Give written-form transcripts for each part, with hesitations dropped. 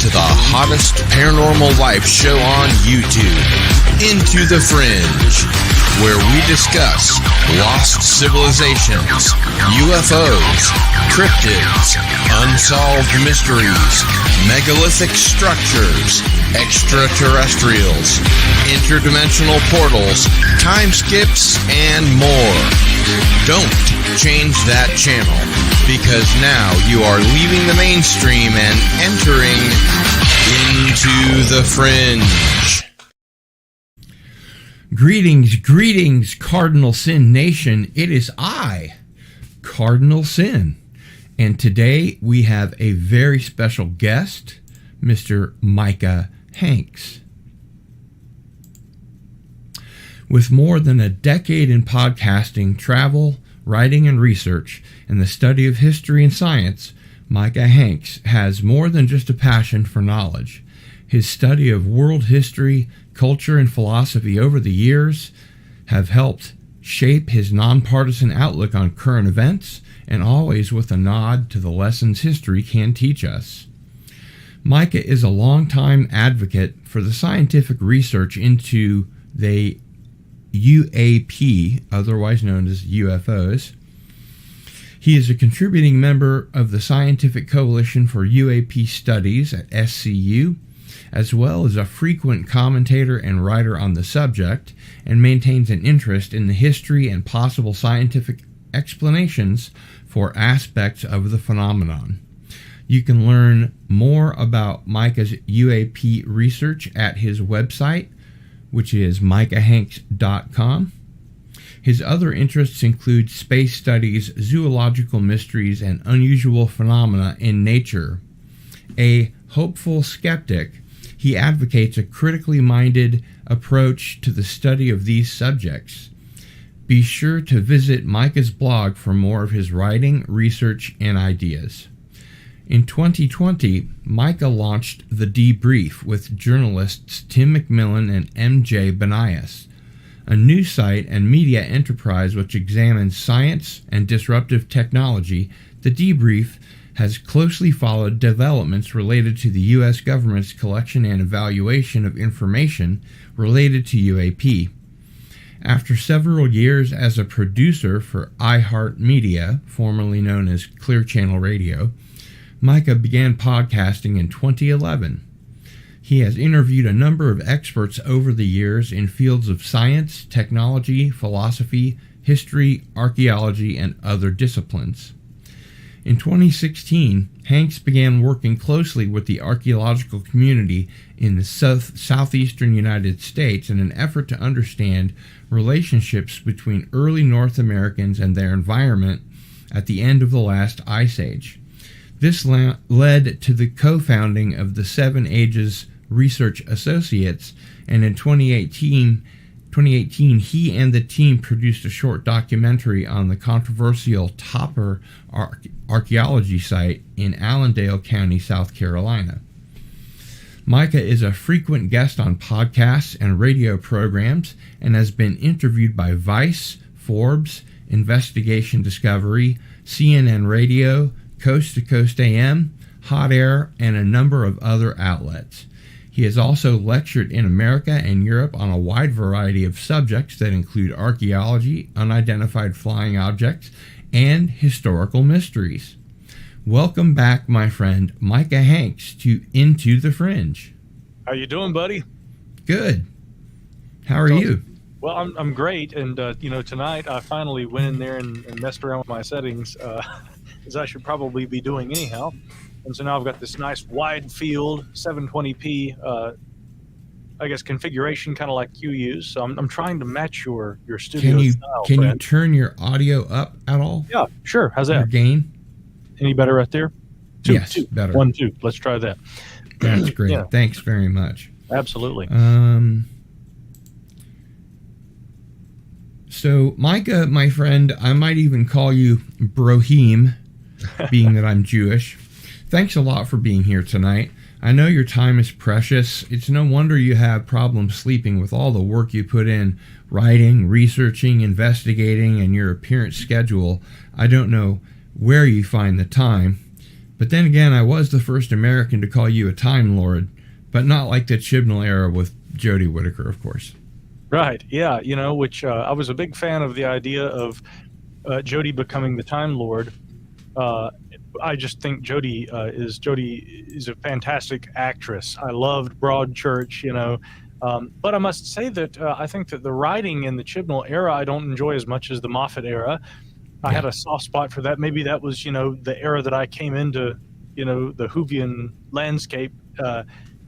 to the hottest paranormal life show on YouTube, Into the Fringe, where we discuss lost civilizations, UFOs, cryptids, unsolved mysteries, megalithic structures, extraterrestrials, interdimensional portals, time skips, and more. Don't change that channel, because now you are leaving the mainstream and entering into the fringe. Greetings, Cardinal Sin Nation. It is I, Cardinal Sin, and today we have a very special guest, Mr. Micah Hanks. With more than a decade in podcasting, travel, writing, and research, and the study of history and science, Micah Hanks has more than just a passion for knowledge. His study of world history, culture, and philosophy over the years have helped shape his nonpartisan outlook on current events, and always with a nod to the lessons history can teach us. Micah is a longtime advocate for the scientific research into the UAP, otherwise known as UFOs. He is a contributing member of the Scientific Coalition for UAP Studies at SCU, as well as a frequent commentator and writer on the subject, and maintains an interest in the history and possible scientific explanations for aspects of the phenomenon. You can learn more about Micah's UAP research at his website, which is micahhanks.com. His other interests include space studies, zoological mysteries, and unusual phenomena in nature. A hopeful skeptic, he advocates a critically minded approach to the study of these subjects. Be sure to visit Micah's blog for more of his writing, research, and ideas. In 2020, Micah launched The Debrief with journalists Tim McMillan and MJ Banias, a new site and media enterprise which examines science and disruptive technology. The Debrief has closely followed developments related to the U.S. government's collection and evaluation of information related to UAP. After several years as a producer for iHeartMedia, formerly known as Clear Channel Radio, Micah began podcasting in 2011. He has interviewed a number of experts over the years in fields of science, technology, philosophy, history, archaeology, and other disciplines. In 2016, Hanks began working closely with the archaeological community in the southeastern United States in an effort to understand relationships between early North Americans and their environment at the end of the last ice age. This led to the co-founding of the Seven Ages Research Associates, and in 2018, he and the team produced a short documentary on the controversial Topper archaeology site in Allendale County, South Carolina. Micah is a frequent guest on podcasts and radio programs and has been interviewed by Vice, Forbes, Investigation Discovery, CNN Radio, Coast to Coast AM, Hot Air, and a number of other outlets. He has also lectured in America and Europe on a wide variety of subjects that include archaeology, unidentified flying objects, and historical mysteries. Welcome back, my friend Micah Hanks, to Into the Fringe. How you doing, buddy? Good. How are you? Well, I'm great, and tonight I finally went in there and messed around with my settings, as I should probably be doing anyhow. And so now I've got this nice wide field 720p configuration, kind of like you use. So I'm trying to match your studio style. Can you turn your audio up at all? Yeah, sure. How's that? Your gain? Any better right there? Yes, better. 1, 2. Let's try that. That's great. Yeah. Thanks very much. Absolutely. So Micah, my friend, I might even call you Brohim, being that I'm Jewish. Thanks a lot for being here tonight. I know your time is precious. It's no wonder you have problems sleeping with all the work you put in, writing, researching, investigating, and your appearance schedule. I don't know where you find the time. But then again, I was the first American to call you a Time Lord, but not like the Chibnall era with Jodie Whittaker, of course. Right. Yeah. Which I was a big fan of the idea of Jodie becoming the Time Lord. I just think Jodie is a fantastic actress. I loved Broadchurch, but I must say that I think that the writing in the Chibnall era I don't enjoy as much as the Moffat era. I had a soft spot for that. Maybe that was, the era that I came into, the Whovian landscape,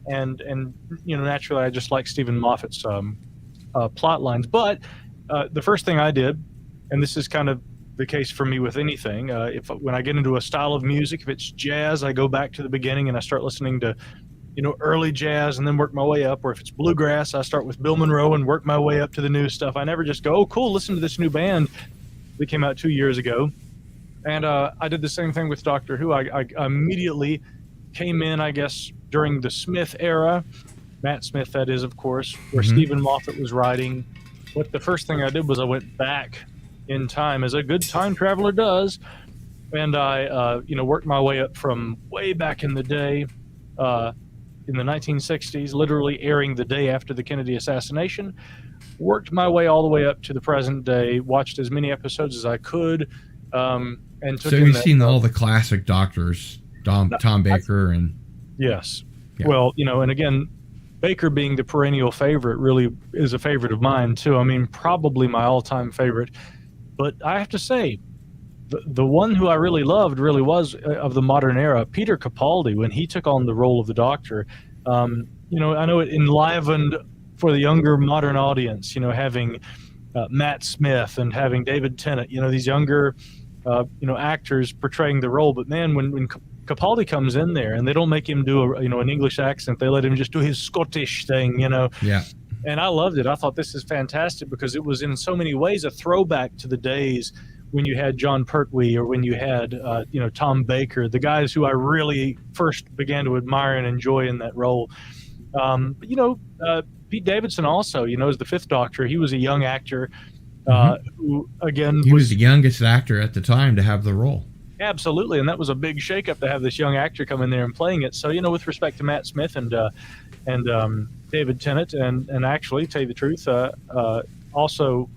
and naturally I just like Stephen Moffat's plot lines. But the first thing I did, and this is kind of the case for me with anything, when I get into a style of music, if it's jazz, I go back to the beginning and I start listening to early jazz and then work my way up. Or if it's bluegrass, I start with Bill Monroe and work my way up to the new stuff. I never just go, oh cool, listen to this new band that came out 2 years ago. And I did the same thing with Doctor Who. I immediately came in, I guess, during the Smith era, Matt Smith, that is, of course, where Stephen Moffat was writing. What the first thing I did was I went back in time, as a good time traveler does, and I worked my way up from way back in the day, in the 1960s, literally airing the day after the Kennedy assassination, worked my way all the way up to the present day, watched as many episodes as I could, and took. So you've seen all the classic Doctors, Tom Baker, and yes, yeah. Well, and again, Baker being the perennial favorite really is a favorite of mine too. I mean, probably my all-time favorite. But I have to say, the one who I really loved really was of the modern era, Peter Capaldi, when he took on the role of the Doctor. I know it enlivened for the younger modern audience, having Matt Smith and having David Tennant, these younger, actors portraying the role. But man, when Capaldi comes in there and they don't make him do an English accent, they let him just do his Scottish thing, Yeah. And I loved it. I thought this is fantastic because it was in so many ways a throwback to the days when you had John Pertwee or when you had, Tom Baker, the guys who I really first began to admire and enjoy in that role. Pete Davidson also, as the Fifth Doctor, he was a young actor who, again, he was the youngest actor at the time to have the role. Absolutely, and that was a big shakeup to have this young actor come in there and playing it. So, with respect to Matt Smith and David Tennant, and actually, to tell you the truth, also,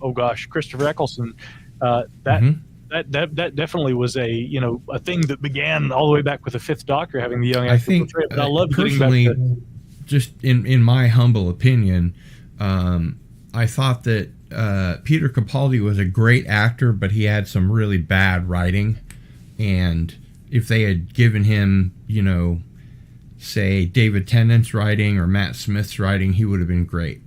Christopher Eccleston, that definitely was a thing that began all the way back with the Fifth Doctor having the young actor portray it. But I love personally, getting back to, just in my humble opinion, I thought that Peter Capaldi was a great actor, but he had some really bad writing. And if they had given him, say David Tennant's writing or Matt Smith's writing, he would have been great.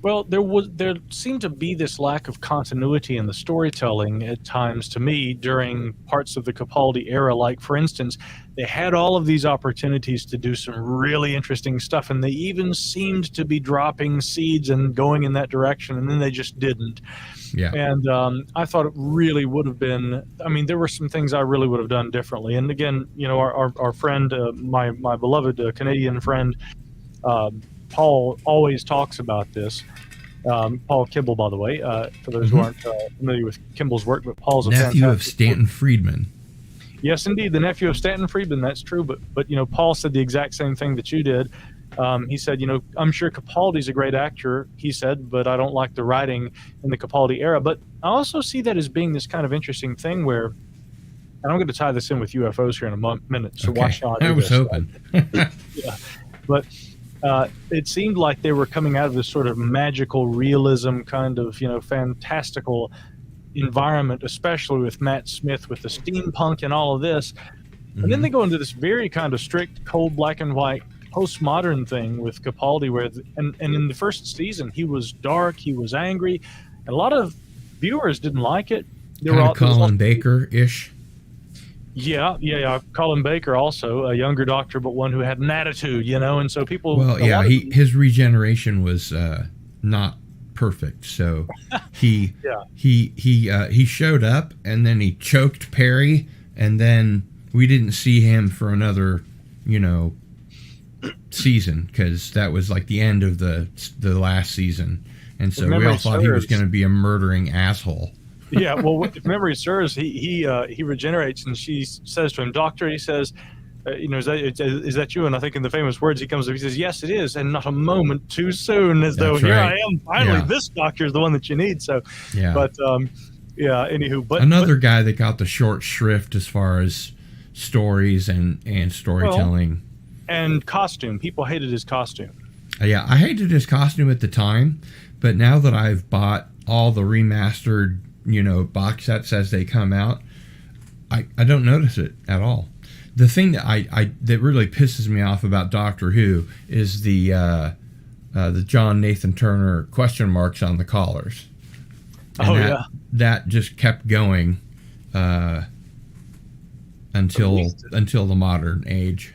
Well, there seemed to be this lack of continuity in the storytelling at times to me during parts of the Capaldi era. Like, for instance, they had all of these opportunities to do some really interesting stuff, and they even seemed to be dropping seeds and going in that direction, and then they just didn't. Yeah. And I thought it really would have been, I mean, there were some things I really would have done differently. And again, our friend, my beloved Canadian friend, Paul always talks about this. Paul Kimball, by the way, for those who aren't familiar with Kimball's work, but Paul's a nephew of fantastic Stanton Friedman. Yes, indeed, the nephew of Stanton Friedman. That's true. But Paul said the exact same thing that you did. He said, I'm sure Capaldi's a great actor, he said, but I don't like the writing in the Capaldi era. But I also see that as being this kind of interesting thing where, and I'm going to tie this in with UFOs here in a minute. So Okay. watch how I do I was this. hoping. Yeah, but it seemed like they were coming out of this sort of magical realism kind of, fantastical environment, especially with Matt Smith, with the steampunk and all of this. And then they go into this very kind of strict, cold, black and white, postmodern thing with Capaldi, where, and in the first season, he was dark, he was angry, and a lot of viewers didn't like it. Kind of Colin Baker-ish. Yeah. Colin Baker also, a younger doctor, but one who had an attitude, and so people. Well, yeah, his regeneration was not perfect. So he showed up and then he choked Perry, and then we didn't see him for another, season, because that was like the end of the last season, and so we all thought he was going to be a murdering asshole. Yeah, well, if memory serves, he regenerates, and she says to him, "Doctor," he says, is that you? And I think in the famous words, he comes up, he says, yes, it is, and not a moment too soon, as though That's here right. I am, finally, Yeah. this doctor is the one that you need. So, Yeah. but, yeah, anywho. But Another guy that got the short shrift as far as stories and storytelling. And costume. People hated his costume. Yeah, I hated his costume at the time, but now that I've bought all the remastered, box sets as they come out, I don't notice it at all. The thing that that really pisses me off about Doctor Who is the John Nathan Turner question marks on the collars. And that just kept going until the modern age.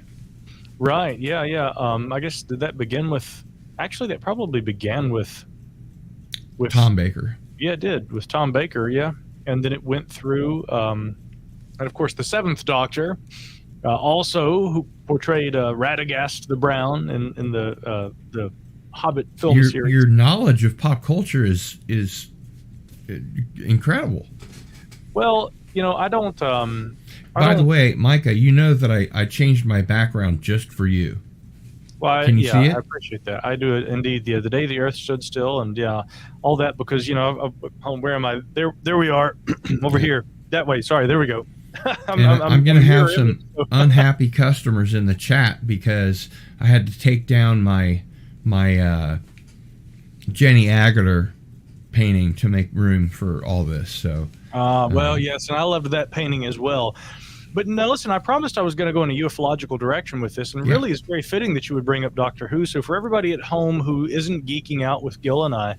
Right. Yeah. I guess did that begin with? Actually, that probably began with Tom Baker. Yeah, it did with Tom Baker. Yeah, and then it went through, and of course the Seventh Doctor, also who portrayed Radagast the Brown in the Hobbit film series. Your knowledge of pop culture is incredible. Well, I don't. By the way, Micah, you know that I changed my background just for you. Well, Can you see it? I appreciate that. I do it indeed. The day the Earth stood still, and all that because where am I? There we are, over here that way. Sorry, there we go. I'm going to have some unhappy customers in the chat because I had to take down my Jenny Aguilar painting to make room for all this. So. Well, yes, and I loved that painting as well. But no, listen, I promised I was going to go in a ufological direction with this, and really it's very fitting that you would bring up Doctor Who. So for everybody at home who isn't geeking out with Gil and I...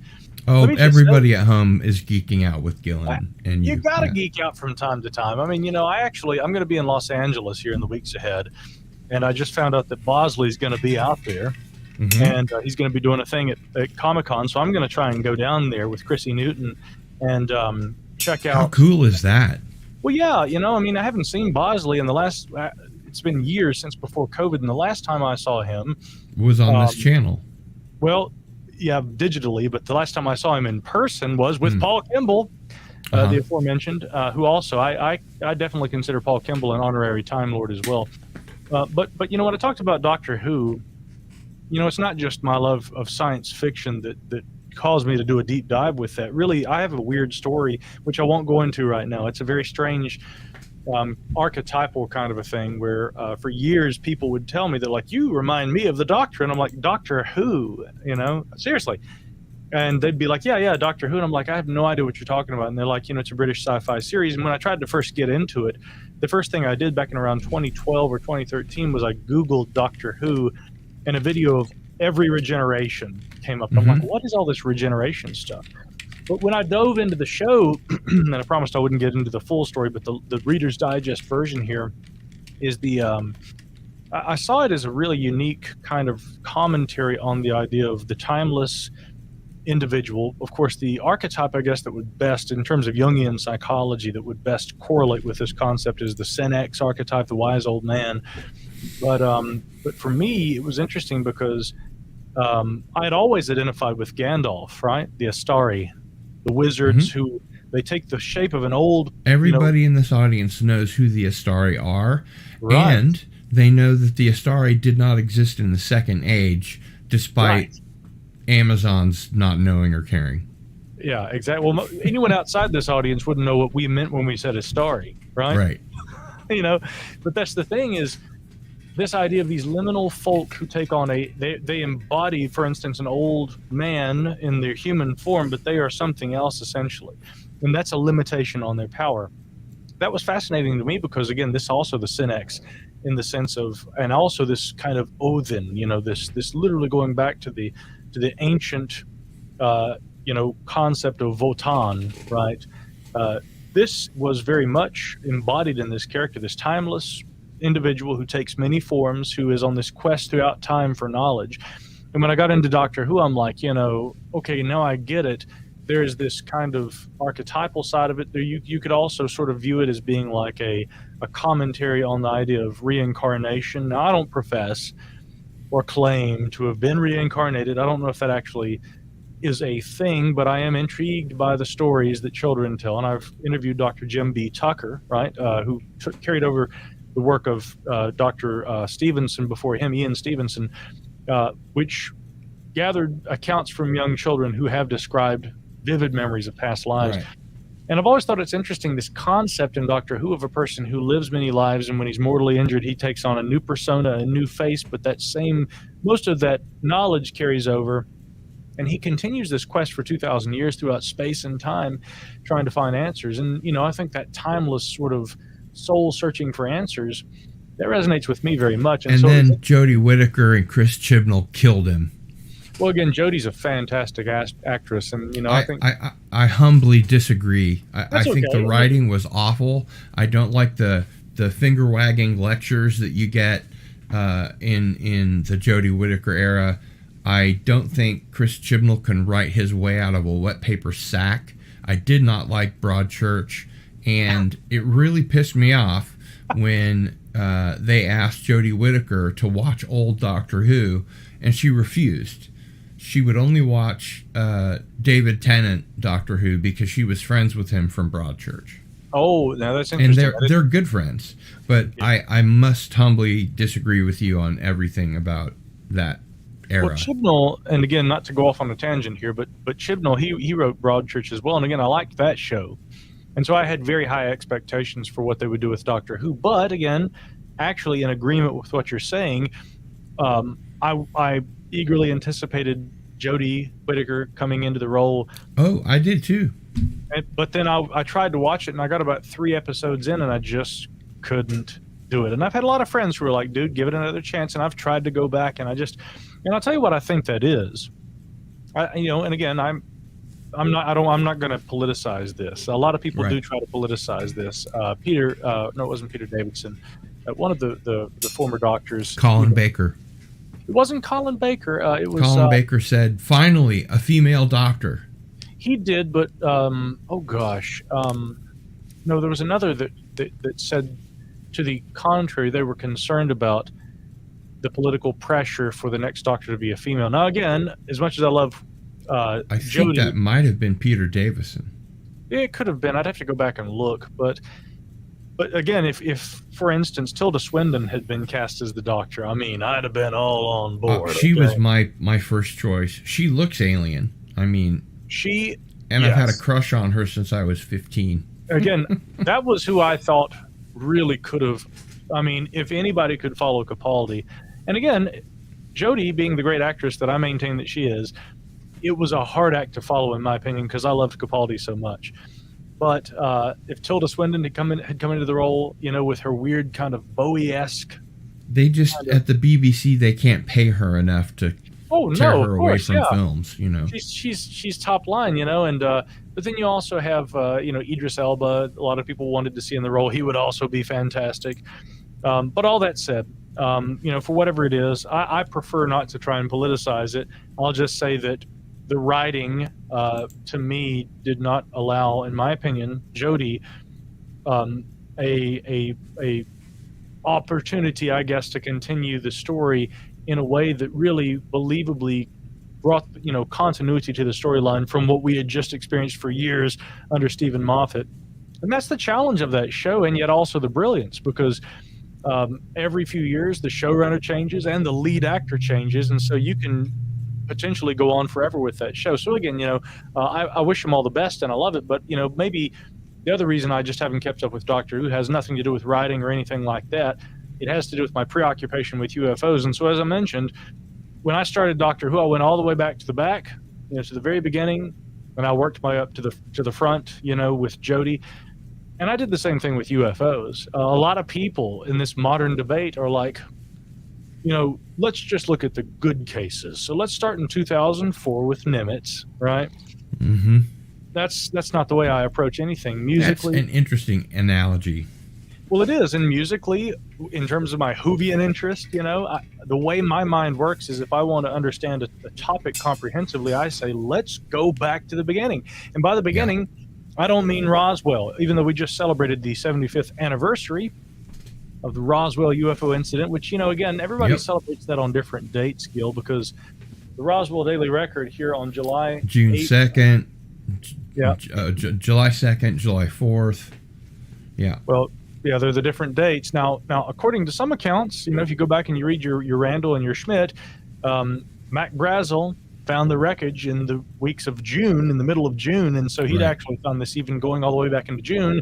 Oh, everybody at home is geeking out with Gil and you. You got to geek out from time to time. I mean, I'm going to be in Los Angeles here in the weeks ahead, and I just found out that Bosley's going to be out there, and he's going to be doing a thing at Comic-Con, so I'm going to try and go down there with Chrissy Newton and check out... How cool is that? Well, yeah, I haven't seen Bosley in the last, it's been years since before COVID, and the last time I saw him was on this channel. Well, yeah, digitally, but the last time I saw him in person was with Paul Kimball, the aforementioned, who also, I definitely consider Paul Kimball an honorary Time Lord as well. But when I talked about Doctor Who, it's not just my love of science fiction that caused me to do a deep dive with that. Really, I have a weird story, which I won't go into right now. It's a very strange archetypal kind of a thing where for years people would tell me, they're like, you remind me of the Doctor. And I'm like, Doctor Who? Seriously. And they'd be like, yeah, Doctor Who. And I'm like, I have no idea what you're talking about. And they're like, it's a British sci-fi series. And when I tried to first get into it, the first thing I did back in around 2012 or 2013 was I Googled Doctor Who, and a video of every regeneration came up. I'm like, what is all this regeneration stuff? But when I dove into the show, and I promised I wouldn't get into the full story, but the Reader's Digest version here is I saw it as a really unique kind of commentary on the idea of the timeless individual. Of course, the archetype, I guess, that would best, in terms of Jungian psychology, that would best correlate with this concept is the Senex archetype, the wise old man. But for me, it was interesting because I had always identified with Gandalf, right? The Astari, the wizards who they take the shape of an old... Everybody in this audience knows who the Astari are, right. And they know that the Astari did not exist in the Second Age, despite Amazon's not knowing or caring. Yeah, exactly. Well, anyone outside this audience wouldn't know what we meant when we said Astari, right? Right. But that's the thing is, this idea of these liminal folk who take on they embody, for instance, an old man in their human form, but they are something else essentially. And that's a limitation on their power. That was fascinating to me because, again, this also the Senex in the sense of, and also this kind of Odin, this literally going back to the ancient, concept of Wotan, right? This was very much embodied in this character, this timeless individual who takes many forms, who is on this quest throughout time for knowledge. And when I got into Doctor Who, I'm like, okay, now I get it. There's this kind of archetypal side of it. You could also sort of view it as being like a commentary on the idea of reincarnation. Now, I don't profess or claim to have been reincarnated. I don't know if that actually is a thing, but I am intrigued by the stories that children tell. And I've interviewed Dr. Jim B. Tucker, right, who carried over the work of Dr. Stevenson before him, Ian Stevenson, which gathered accounts from young children who have described vivid memories of past lives. Right. And I've always thought it's interesting, this concept in Doctor Who of a person who lives many lives, and when he's mortally injured, he takes on a new persona, a new face, but most of that knowledge carries over. And he continues this quest for 2,000 years throughout space and time, trying to find answers. And, I think that timeless sort of soul searching for answers, that resonates with me very much. And so then Jodie Whittaker and Chris Chibnall killed him. Well, again, Jodie's a fantastic actress, and I think I humbly disagree. I think okay. the writing was awful. I don't like the finger wagging lectures that you get in the Jodie Whittaker era. I don't think Chris Chibnall can write his way out of a wet paper sack. I did not like Broadchurch, and it really pissed me off when they asked Jodie Whittaker to watch old Doctor Who, and she refused. She would only watch David Tennant Doctor Who because she was friends with him from Broadchurch. Oh, now that's interesting. And they're good friends, but yeah. I must humbly disagree with you on everything about that era. Well, Chibnall, and again, not to go off on a tangent here, but Chibnall, he wrote Broadchurch as well, and again, I liked that show, and so I had very high expectations for what they would do with Doctor Who. But again, actually, in agreement with what you're saying, I eagerly anticipated Jodie Whittaker coming into the role. Oh, I did too. But then I tried to watch it, and I got about 3 episodes in, and I just couldn't do it. And I've had a lot of friends who were like, dude, give it another chance. And I've tried to go back, and I'll tell you what I think that is. And again, I'm not going to politicize this. A lot of people do try to politicize this. No, it wasn't Peter Davidson. One of the former doctors. Colin Baker. It wasn't Colin Baker. It was Colin Baker said, finally, a female doctor. He did, but no, there was another that said to the contrary. They were concerned about the political pressure for the next doctor to be a female. Now, again, as much as I love I think Jodie, that might have been Peter Davison. It could have been. I'd have to go back and look, but again, if for instance Tilda Swinton had been cast as the Doctor, I mean, I'd have been all on board. She was my first choice. She looks alien. I mean, I've had a crush on her since I was 15. Again, that was who I thought really could have. I mean, if anybody could follow Capaldi, and again, Jodie being the great actress that I maintain that she is, it was a hard act to follow, in my opinion, because I loved Capaldi so much. But if Tilda Swinton had come into the role, with her weird kind of Bowie-esque, they just at the BBC they can't pay her enough to tear her away from films. She's top line, and but then you also have Idris Elba. A lot of people wanted to see in the role. He would also be fantastic. But all that said, for whatever it is, I prefer not to try and politicize it. I'll just say that the writing, to me, did not allow, in my opinion, Jodie a opportunity, I guess, to continue the story in a way that really believably brought continuity to the storyline from what we had just experienced for years under Stephen Moffat. And that's the challenge of that show, and yet also the brilliance, because every few years the showrunner changes and the lead actor changes, and so you can potentially go on forever with that show. So again, I wish them all the best, and I love it. But maybe the other reason I just haven't kept up with Doctor Who has nothing to do with writing or anything like that. It has to do with my preoccupation with UFOs. And so, as I mentioned, when I started Doctor Who, I went all the way back to the back, to the very beginning, and I worked my way up to the front, with Jodie. And I did the same thing with UFOs. A lot of people in this modern debate are like, let's just look at the good cases. So let's start in 2004 with Nimitz, right? Mm-hmm. That's not the way I approach anything. Musically, that's an interesting analogy. Well, it is. And musically, in terms of my Whovian interest, the way my mind works is if I want to understand a topic comprehensively, I say, let's go back to the beginning. And by the beginning, I don't mean Roswell, even though we just celebrated the 75th anniversary of the Roswell UFO incident, which, again, everybody celebrates that on different dates, Gil, because the Roswell Daily Record here on June 2nd, July 2nd, July 4th. Yeah. Well, Yeah, they're the different dates. Now, according to some accounts, if you go back and you read your Randall and your Schmidt, Mac Brazel found the wreckage in the weeks of June, in the middle of June, and so he'd actually found this even going all the way back into June,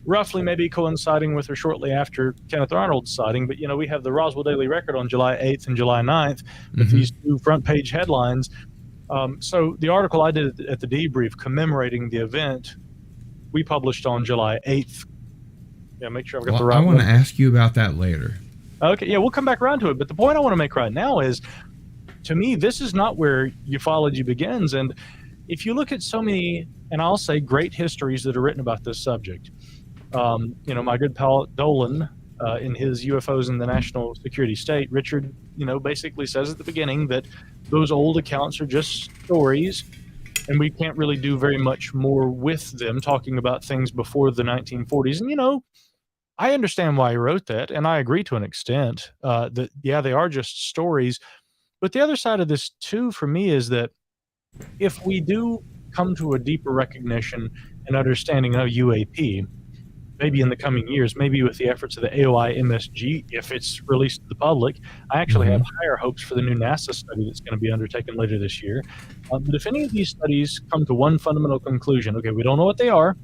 roughly maybe coinciding with or shortly after Kenneth Arnold's sighting. But, we have the Roswell Daily Record on July 8th and July 9th with these two front page headlines. So the article I did at the debrief commemorating the event, we published on July 8th. Yeah, make sure I've got the right I want one. to ask you about that later. Okay, yeah, we'll come back around to it. But the point I want to make right now is, to me, this is not where ufology begins. And if you look at so many, and I'll say great histories that are written about this subject, my good pal Dolan, in his UFOs in the National Security State, Richard, basically says at the beginning that those old accounts are just stories, and we can't really do very much more with them, talking about things before the 1940s. And, I understand why he wrote that, and I agree to an extent that, yeah, they are just stories. But the other side of this, too, for me, is that if we do come to a deeper recognition and understanding of UAP, maybe in the coming years, maybe with the efforts of the AOI MSG, if it's released to the public, I actually have higher hopes for the new NASA study that's going to be undertaken later this year. But if any of these studies come to one fundamental conclusion, okay, we don't know what they are,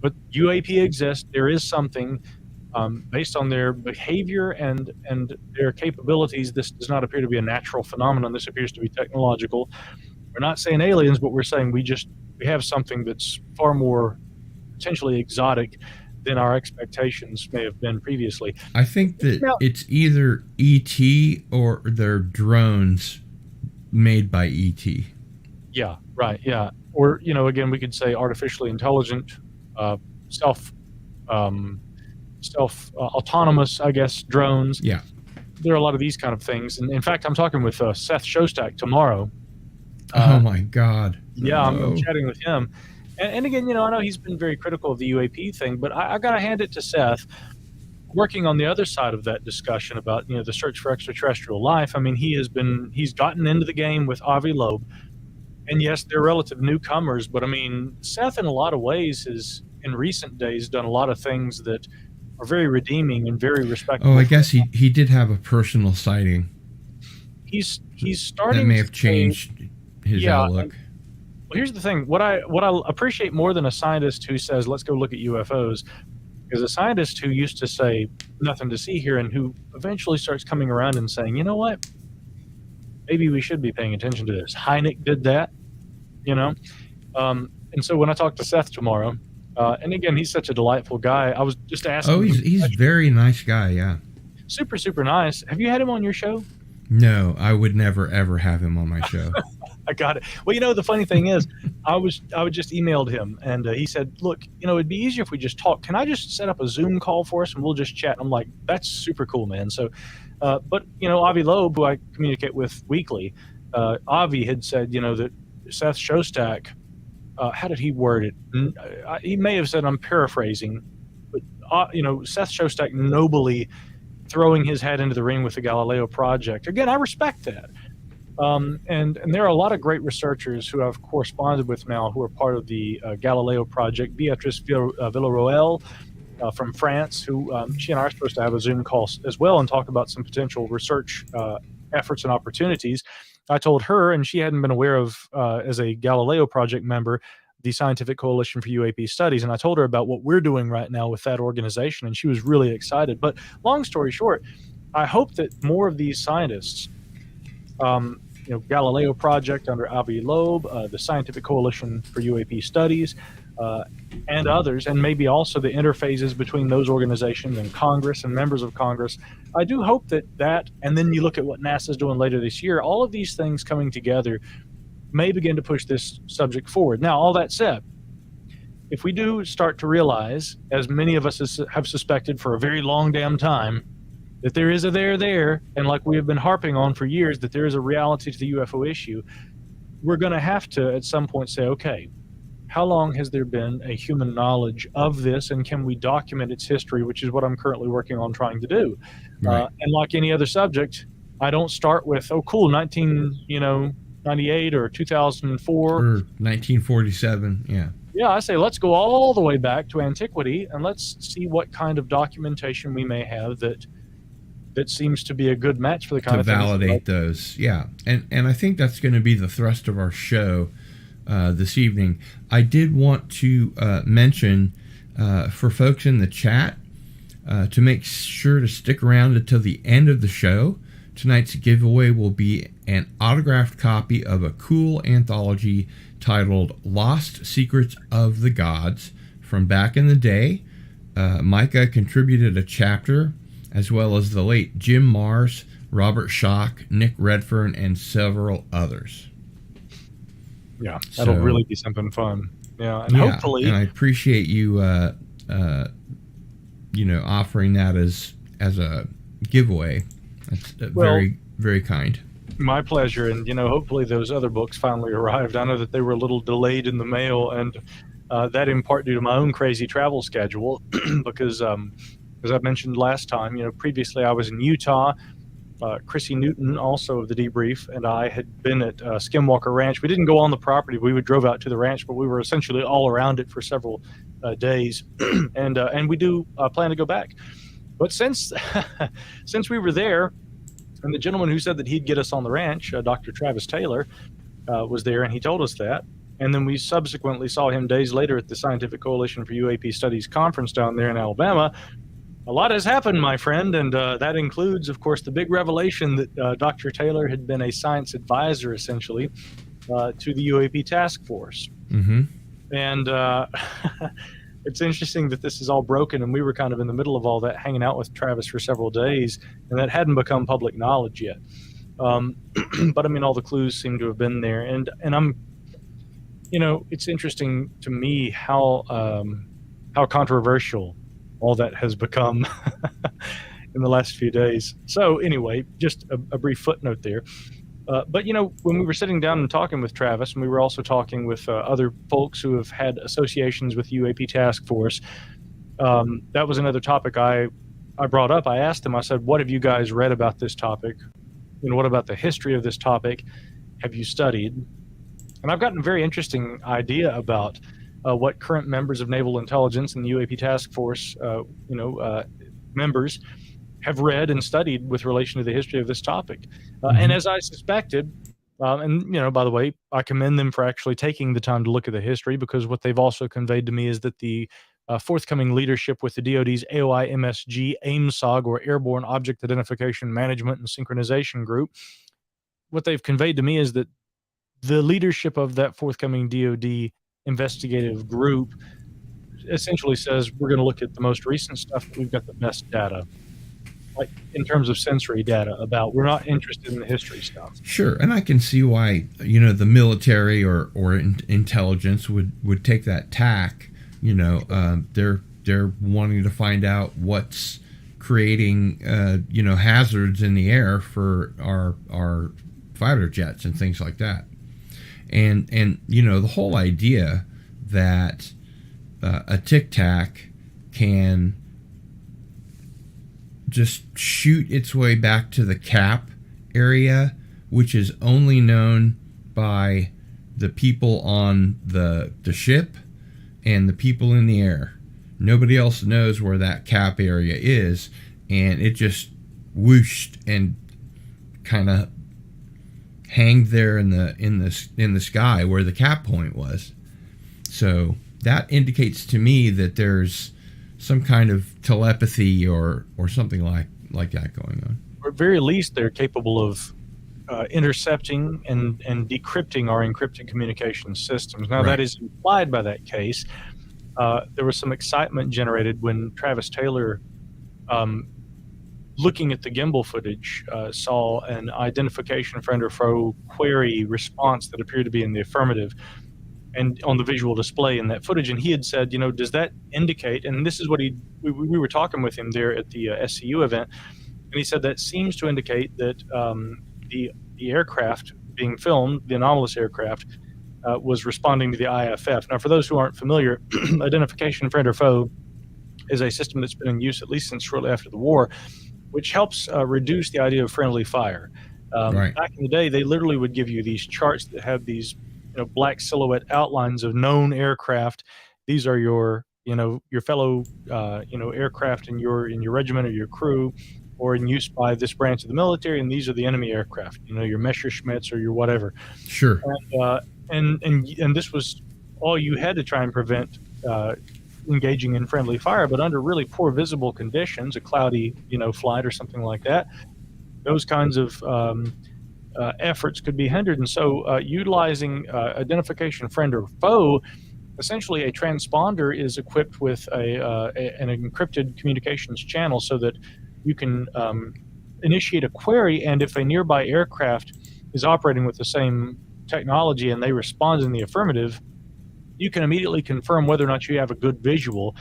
but UAP exists, there is something based on their behavior and their capabilities. This does not appear to be a natural phenomenon. This appears to be technological. We're not saying aliens, but we're saying we have something that's far more potentially exotic than our expectations may have been previously. I think that it's either ET or they're drones made by ET. Yeah, right, yeah. Or, again, we could say artificially intelligent, autonomous, I guess, drones. Yeah. There are a lot of these kind of things. And in fact, I'm talking with Seth Shostak tomorrow. Oh my God. Yeah, I'm chatting with him. And again, I know he's been very critical of the UAP thing, but I got to hand it to Seth, working on the other side of that discussion about, the search for extraterrestrial life. I mean, he's gotten into the game with Avi Loeb. And yes, they're relative newcomers, but I mean, Seth in a lot of ways has, in recent days, done a lot of things that are very redeeming and very respectable. Oh, I guess he did have a personal sighting. He's starting that may have changed his outlook. Well, here's the thing. What I appreciate more than a scientist who says, let's go look at UFOs, is a scientist who used to say nothing to see here and who eventually starts coming around and saying, you know what? Maybe we should be paying attention to this. Hynek did that, And so when I talk to Seth tomorrow, and again, he's such a delightful guy. I was just asking. Oh, he's a very nice guy, yeah. Super, super nice. Have you had him on your show? No, I would never, ever have him on my show. I got it. Well, the funny thing is, I just emailed him, and he said, look, it'd be easier if we just talk. Can I just set up a Zoom call for us, and we'll just chat? I'm like, that's super cool, man. So, but, Avi Loeb, who I communicate with weekly, Avi had said, that Seth Shostak, how did he word it? He may have said, I'm paraphrasing, but, Seth Shostak nobly throwing his head into the ring with the Galileo Project. Again, I respect that. And there are a lot of great researchers who I've corresponded with now who are part of the Galileo Project. Beatrice Villaroel from France, who she and I are supposed to have a Zoom call as well and talk about some potential research efforts and opportunities. I told her, and she hadn't been aware of, as a Galileo Project member, the Scientific Coalition for UAP Studies, and I told her about what we're doing right now with that organization, and she was really excited. But long story short, I hope that more of these scientists, Galileo Project under Avi Loeb, the Scientific Coalition for UAP Studies, and others, and maybe also the interfaces between those organizations and Congress and members of Congress. I do hope that, and then you look at what NASA's doing later this year, all of these things coming together may begin to push this subject forward. Now, all that said, if we do start to realize, as many of us have suspected for a very long damn time, that there is a there, and like we have been harping on for years, that there is a reality to the UFO issue, we're going to have to at some point say, okay, how long has there been a human knowledge of this, and can we document its history, which is what I'm currently working on trying to do. Right. And like any other subject, I don't start with, oh, cool, 1998 or 2004. Or 1947, yeah. Yeah, I say let's go all the way back to antiquity and let's see what kind of documentation we may have that seems to be a good match for the kind to of things validate those. Yeah, and I think that's going to be the thrust of our show this evening. I did want to mention for folks in the chat to make sure to stick around until the end of the show. Tonight's giveaway will be an autographed copy of a cool anthology titled Lost Secrets of the Gods from back in the day. Micah contributed a chapter, as well as the late Jim Mars, Robert Schock, Nick Redfern, and several others. Yeah, that'll really be something fun. Yeah, and hopefully... And I appreciate you, offering that as a giveaway. That's very, very kind. My pleasure. And, hopefully those other books finally arrived. I know that they were a little delayed in the mail, and that in part due to my own crazy travel schedule because, as I mentioned last time, previously I was in Utah. Chrissy Newton, also of the Debrief, and I had been at Skinwalker Ranch. We didn't go on the property. We drove out to the ranch, but we were essentially all around it for several days. And we do plan to go back. But since we were there, and the gentleman who said that he'd get us on the ranch, Dr. Travis Taylor, was there, and he told us that. And then we subsequently saw him days later at the Scientific Coalition for UAP Studies conference down there in Alabama. A lot has happened, my friend, and that includes, of course, the big revelation that Dr. Taylor had been a science advisor, essentially, to the UAP task force. Mm-hmm. And it's interesting that this is all broken, and we were kind of in the middle of all that, hanging out with Travis for several days, and that hadn't become public knowledge yet. But, I mean, all the clues seem to have been there. And I'm, it's interesting to me how controversial all that has become in the last few days. So anyway, just a brief footnote there. But, when we were sitting down and talking with Travis, and we were also talking with other folks who have had associations with UAP Task Force, that was another topic I brought up. I asked them, I said, what have you guys read about this topic? What about the history of this topic? Have you studied? And I've gotten a very interesting idea about what current members of Naval Intelligence and the UAP Task Force, members have read and studied with relation to the history of this topic. And as I suspected, and, by the way, I commend them for actually taking the time to look at the history, because what they've also conveyed to me is that the forthcoming leadership with the DoD's AOI MSG AIMSOG, or Airborne Object Identification Management and Synchronization Group, what they've conveyed to me is that the leadership of that forthcoming DoD investigative group essentially says we're going to look at the most recent stuff that we've got the best data, like in terms of sensory data about. We're not interested in the history stuff. Sure, and I can see why the military or intelligence would take that tack. They're wanting to find out what's creating hazards in the air for our fighter jets and things like that. And the whole idea that a Tic Tac can just shoot its way back to the cap area, which is only known by the people on the ship and the people in the air. Nobody else knows where that cap area is, and it just whooshed and kind of hanged there in the sky where the cap point was. So that indicates to me that there's some kind of telepathy or something like that going on. Or at very least, they're capable of intercepting and decrypting our encrypted communication systems. Now, That is implied by that case. There was some excitement generated when Travis Taylor, looking at the gimbal footage, saw an identification friend or foe query response that appeared to be in the affirmative, and on the visual display in that footage. And he had said, does that indicate, and this is what we were talking with him there at the SCU event, and he said that seems to indicate that the aircraft being filmed, the anomalous aircraft, was responding to the IFF. Now, for those who aren't familiar, identification friend or foe is a system that's been in use at least since shortly after the war, which helps reduce the idea of friendly fire. Back in the day, they literally would give you these charts that had these black silhouette outlines of known aircraft. These are your fellow aircraft in your regiment or your crew, or in use by this branch of the military, and these are the enemy aircraft. Your Messerschmitts or your whatever. Sure. And this was all you had to try and prevent engaging in friendly fire, but under really poor visible conditions, a cloudy flight or something like that, those kinds of efforts could be hindered. And so utilizing identification friend or foe, essentially a transponder is equipped with an encrypted communications channel so that you can initiate a query, and if a nearby aircraft is operating with the same technology and they respond in the affirmative, you can immediately confirm whether or not you have a good visual,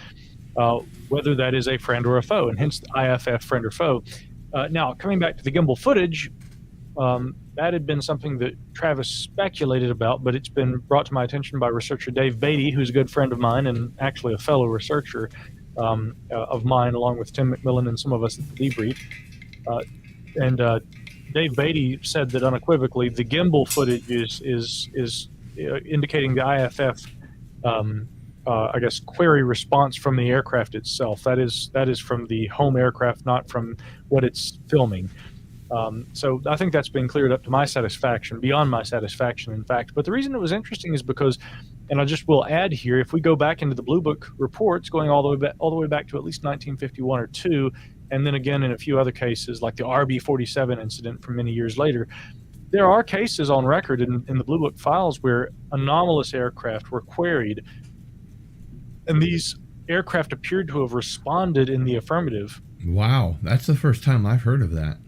whether that is a friend or a foe, and hence the IFF, friend or foe. Now, coming back to the gimbal footage, that had been something that Travis speculated about, but it's been brought to my attention by researcher Dave Beatty, who's a good friend of mine and actually a fellow researcher of mine, along with Tim McMillan and some of us at the Debrief. And Dave Beatty said that unequivocally the gimbal footage is indicating the IFF, I guess, query response from the aircraft itself. That is from the home aircraft, not from what it's filming. So I think that's been cleared up to my satisfaction, beyond my satisfaction, in fact. But the reason it was interesting is because, and I just will add here, if we go back into the Blue Book reports, going all the way back to at least 1951 or 2, and then again in a few other cases, like the RB-47 incident from many years later, there are cases on record in the Blue Book files where anomalous aircraft were queried, and these aircraft appeared to have responded in the affirmative. Wow, that's the first time I've heard of that.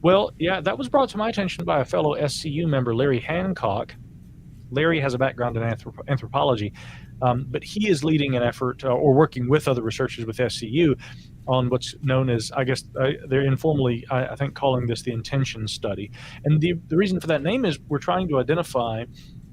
Well, yeah, that was brought to my attention by a fellow SCU member, Larry Hancock. Larry has a background in anthropology, but he is leading an effort or working with other researchers with SCU on what's known as, I guess, they're informally, I think, calling this the intention study. And the reason for that name is we're trying to identify,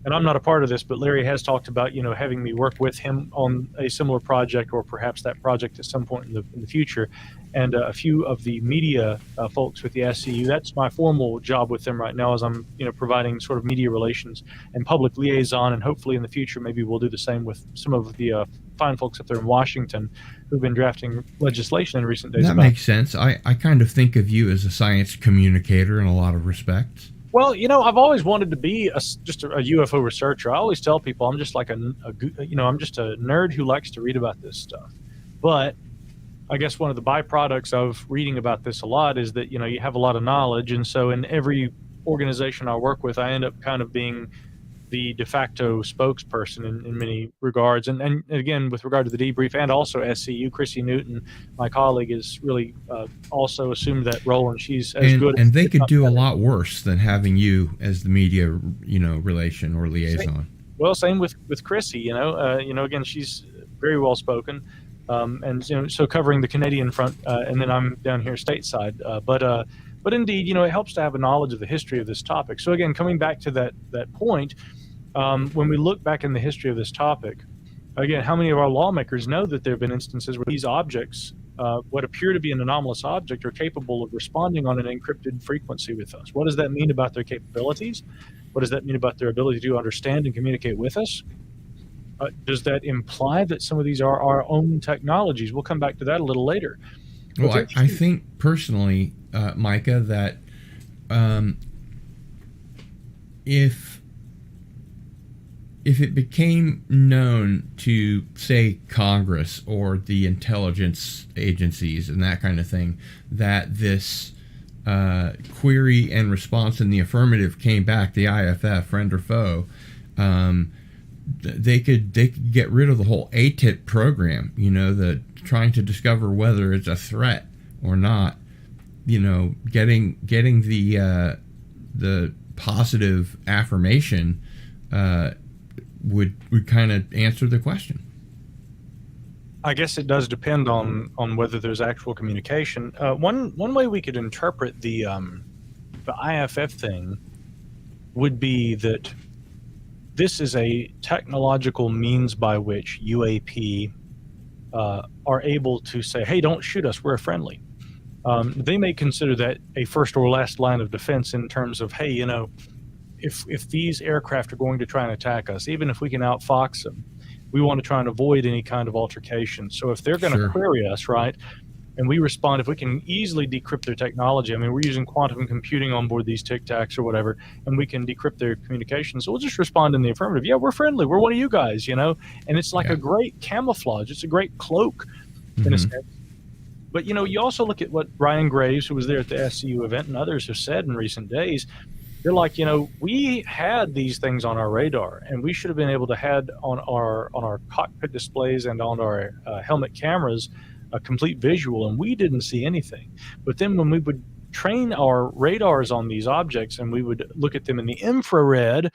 and I'm not a part of this, but Larry has talked about, having me work with him on a similar project, or perhaps that project at some point in the future. And a few of the media folks with the SCU, that's my formal job with them right now, as I'm, providing sort of media relations and public liaison. And hopefully in the future, maybe we'll do the same with some of the fine folks up there in Washington who've been drafting legislation in recent days. That makes sense. I kind of think of you as a science communicator in a lot of respects. Well, I've always wanted to be just a UFO researcher. I always tell people I'm just like I'm just a nerd who likes to read about this stuff. But I guess one of the byproducts of reading about this a lot is that, you have a lot of knowledge. And so in every organization I work with, I end up kind of being the de facto spokesperson in many regards. And again, with regard to the Debrief and also SCU, Chrissy Newton, my colleague, is really also assumed that role, and she's as good. And they could do a lot worse than having you as the media, relation or liaison. Same with Chrissy. Again, she's very well spoken, and so covering the Canadian front, and then I'm down here stateside. But indeed, it helps to have a knowledge of the history of this topic. So again, coming back to that point, when we look back in the history of this topic, again, how many of our lawmakers know that there have been instances where these objects, what appear to be an anomalous object, are capable of responding on an encrypted frequency with us? What does that mean about their capabilities? What does that mean about their ability to understand and communicate with us? Does that imply that some of these are our own technologies? We'll come back to that a little later. Well, I think personally, Micah, that if it became known to, say, Congress or the intelligence agencies and that kind of thing, that this query and response in the affirmative came back, the IFF, friend or foe, they could get rid of the whole ATIP program, the trying to discover whether it's a threat or not, getting the positive affirmation would kind of answer the question. I guess it does depend on whether there's actual communication. One way we could interpret the IFF thing would be that this is a technological means by which UAP are able to say, hey, don't shoot us, we're friendly. They may consider that a first or last line of defense in terms of, hey, if these aircraft are going to try and attack us, even if we can outfox them, we want to try and avoid any kind of altercation. So if they're going to query us, right, and we respond, if we can easily decrypt their technology, I mean, we're using quantum computing on board these Tic Tacs or whatever, and we can decrypt their communications. So we'll just respond in the affirmative. Yeah, we're friendly. We're one of you guys, and it's like a great camouflage. It's a great cloak in a sense. But, you also look at what Ryan Graves, who was there at the SCU event, and others have said in recent days. They're like, we had these things on our radar, and we should have been able to had on our cockpit displays and on our helmet cameras a complete visual, and we didn't see anything. But then when we would train our radars on these objects and we would look at them in the infrared,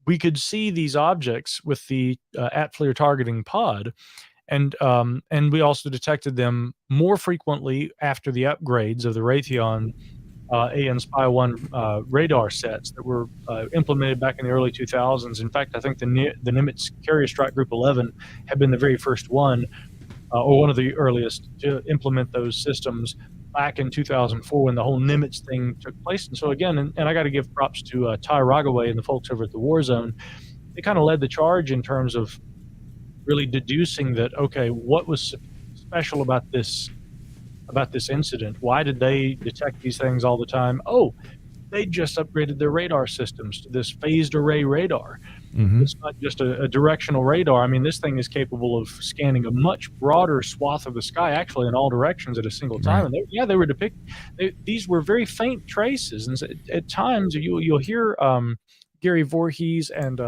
we could see these objects with the at-FLIR targeting pod. And we also detected them more frequently after the upgrades of the Raytheon AN Spy-1 radar sets that were implemented back in the early 2000s. In fact, I think the Nimitz Carrier Strike Group 11 had been the very first one, or one of the earliest, to implement those systems back in 2004 when the whole Nimitz thing took place. And so again, and I got to give props to Ty Rogaway and the folks over at the War Zone. They kind of led the charge in terms of really deducing that, okay, what was special about this incident? Why did they detect these things all the time? Oh, they just upgraded their radar systems to this phased array radar. It's not just a directional radar. I mean, this thing is capable of scanning a much broader swath of the sky, actually in all directions at a single time. And they were these were very faint traces. And so at times you'll hear Gary Voorhees and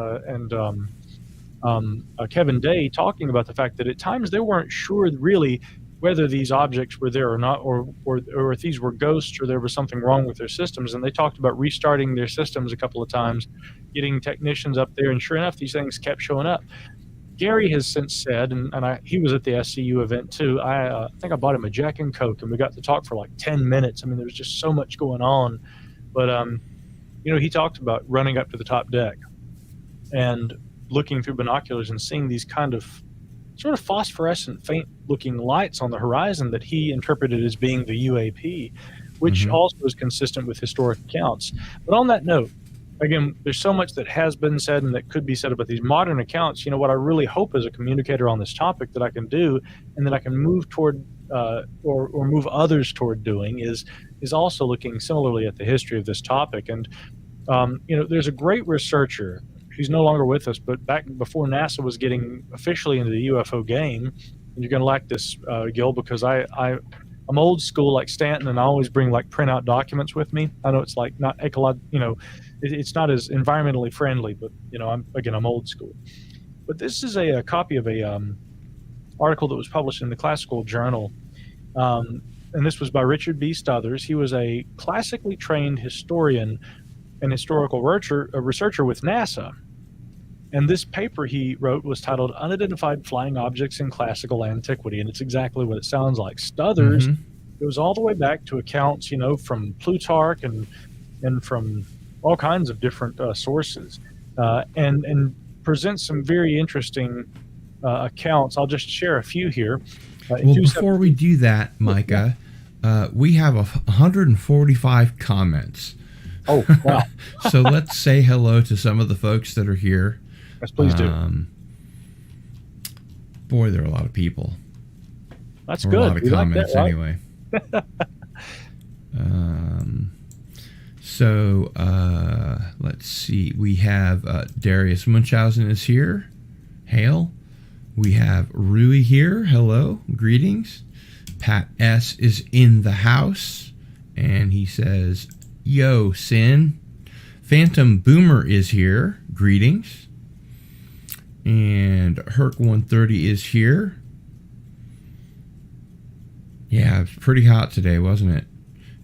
Kevin Day talking about the fact that at times they weren't sure really whether these objects were there or not, or if these were ghosts or there was something wrong with their systems. And they talked about restarting their systems a couple of times, getting technicians up there, and sure enough, these things kept showing up. Gary has since said, and he was at the SCU event too, I think I bought him a Jack and Coke, and we got to talk for like 10 minutes. I mean, there was just so much going on. But, he talked about running up to the top deck and looking through binoculars and seeing these kind of sort of phosphorescent, faint-looking lights on the horizon that he interpreted as being the UAP, which also is consistent with historic accounts. But on that note, again, there's so much that has been said and that could be said about these modern accounts. What I really hope as a communicator on this topic that I can do, and that I can move toward or move others toward doing, is also looking similarly at the history of this topic. And there's a great researcher. He's no longer with us, but back before NASA was getting officially into the UFO game, and you're going to like this, Gil, because I'm old school like Stanton, and I always bring like printout documents with me. I know it's like not it's not as environmentally friendly, but I'm old school. But this is a copy of a article that was published in the Classical Journal, and this was by Richard B. Stothers. He was a classically trained historian and historical researcher with NASA. And this paper he wrote was titled Unidentified Flying Objects in Classical Antiquity. And it's exactly what it sounds like. Stothers goes all the way back to accounts, from Plutarch and from all kinds of different sources, and presents some very interesting accounts. I'll just share a few here. Well, before we do that, Micah, we have 145 comments. Oh, wow. So let's say hello to some of the folks that are here. Yes, please do. Boy, there are a lot of people. That's or good. A lot of comments, right? anyway. Let's see. We have Darius Munchausen is here. Hail. We have Rui here. Hello. Greetings. Pat S. is in the house. And he says, yo, Sin. Phantom Boomer is here. Greetings. And Herc130 is here. Yeah, it was pretty hot today, wasn't it?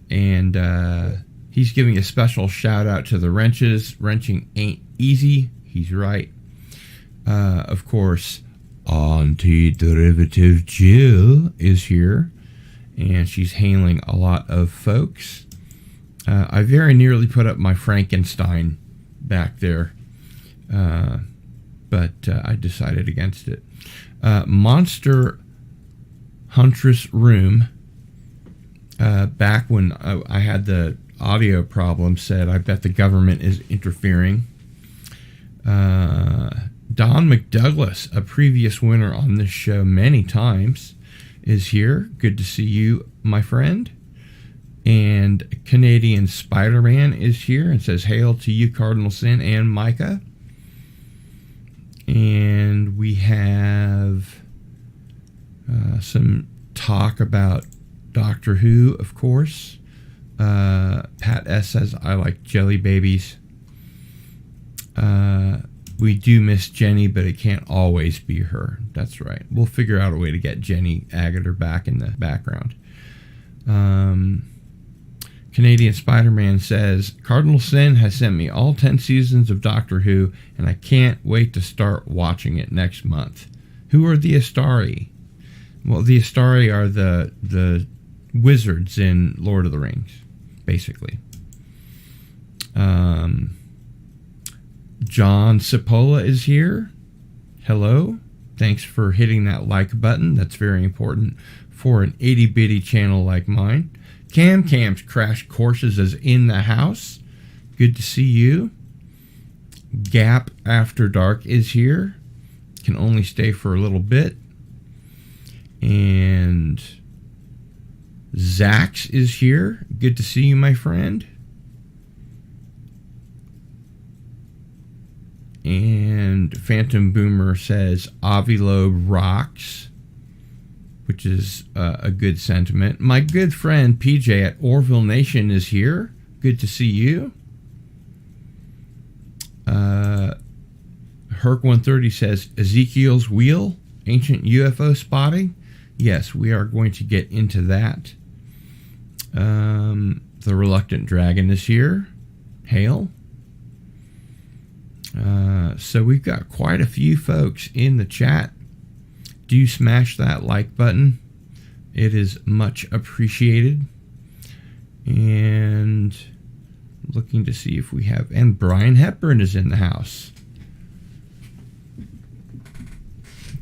And he's giving a special shout out to the wrenches. Wrenching ain't easy. He's right. Of course, Anti-Derivative Jill is here. And she's hailing a lot of folks. I very nearly put up my Frankenstein back there, but I decided against it. Monster Huntress Room, back when I had the audio problem said, I bet the government is interfering. Don McDouglas, a previous winner on this show many times, is here. Good to see you, my friend. And Canadian Spider-Man is here and says, hail to you, Cardinal Sin and Micah. And we have some talk about Doctor Who, of course. Pat S. says, I like jelly babies. We do miss Jenny, but it can't always be her. That's right. We'll figure out a way to get Jenny Agutter back in the background. Canadian Spider-Man says, Cardinal Sin has sent me all 10 seasons of Doctor Who, and I can't wait to start watching it next month. Who are the Astari? Well, the Astari are the wizards in Lord of the Rings, basically. John Cipolla is here. Hello. Thanks for hitting that like button. That's very important for an itty-bitty channel like mine. Cam's Crash Courses is in the house. Good to see you. Gap After Dark is here. Can only stay for a little bit. And Zax is here. Good to see you, my friend. And Phantom Boomer says Avilobe rocks, which is a good sentiment. My good friend PJ at Orville Nation is here. Good to see you. Herc130 says Ezekiel's Wheel, ancient UFO spotting. Yes, we are going to get into that. The Reluctant Dragon is here. Hail. So we've got quite a few folks in the chat. Do smash that like button. It is much appreciated. And looking to see if we have... And Brian Hepburn is in the house.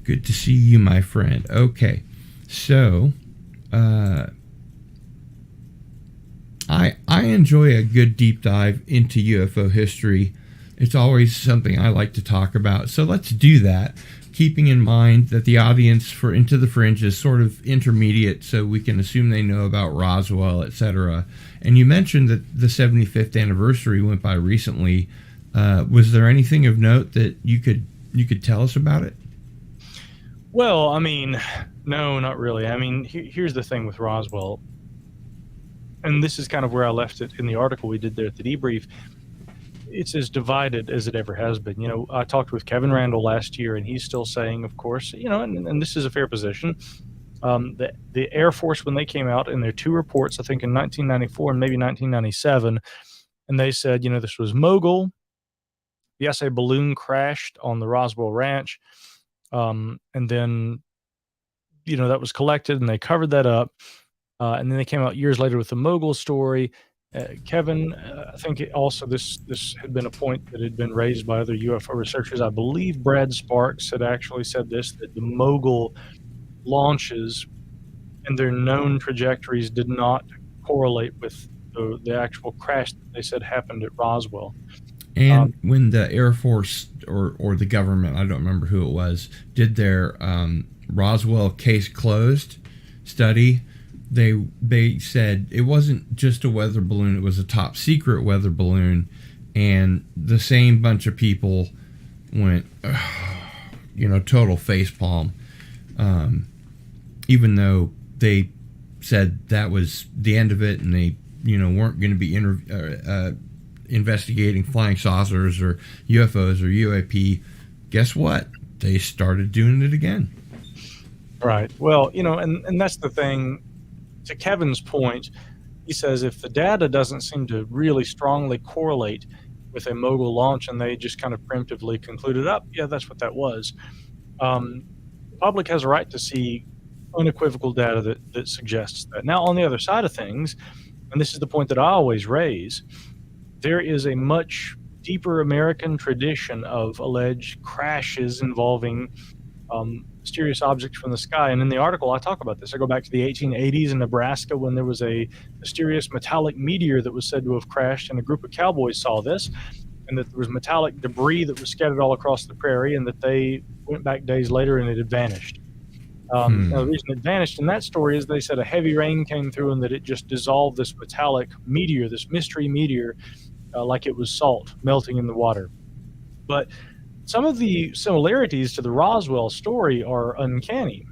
Good to see you, my friend. Okay, so... I enjoy a good deep dive into UFO history. It's always something I like to talk about. So let's do that, keeping in mind that the audience for Into the Fringe is sort of intermediate, so we can assume they know about Roswell, etc. And you mentioned that the 75th anniversary went by recently. Was there anything of note that you could tell us about it? Well, I mean, no, not really. I mean, here's the thing with Roswell, and this is kind of where I left it in the article we did there at the debrief. It's as divided as it ever has been. You know, I talked with Kevin Randall last year, and he's still saying, of course, you know, and this is a fair position. The Air Force, when they came out in their two reports, I think in 1994 and maybe 1997, and they said, you know, this was mogul. Yes, a balloon crashed on the Roswell Ranch, and then, you know, that was collected, and they covered that up. And then they came out years later with the mogul story. Kevin, I think also this had been a point that had been raised by other UFO researchers. I believe Brad Sparks had actually said this, that the mogul launches and their known trajectories did not correlate with the actual crash that they said happened at Roswell. And when the Air Force or the government, I don't remember who it was, did their Roswell case closed study, they said it wasn't just a weather balloon, it was a top secret weather balloon, and the same bunch of people went, total facepalm, even though they said that was the end of it, and they, weren't going to be investigating flying saucers or UFOs or UAP. Guess what? They started doing it again. Right. Well, and that's the thing. To Kevin's point, he says if the data doesn't seem to really strongly correlate with a mogul launch and they just kind of preemptively concluded, yeah, that's what that was. The public has a right to see unequivocal data that suggests that. Now, on the other side of things, and this is the point that I always raise, there is a much deeper American tradition of alleged crashes involving mysterious objects from the sky. And in the article, I talk about this. I go back to the 1880s in Nebraska when there was a mysterious metallic meteor that was said to have crashed, and a group of cowboys saw this, and that there was metallic debris that was scattered all across the prairie, and that they went back days later and it had vanished. Now, the reason it vanished in that story is they said a heavy rain came through and that it just dissolved this metallic meteor, this mystery meteor, like it was salt melting in the water. But some of the similarities to the Roswell story are uncanny,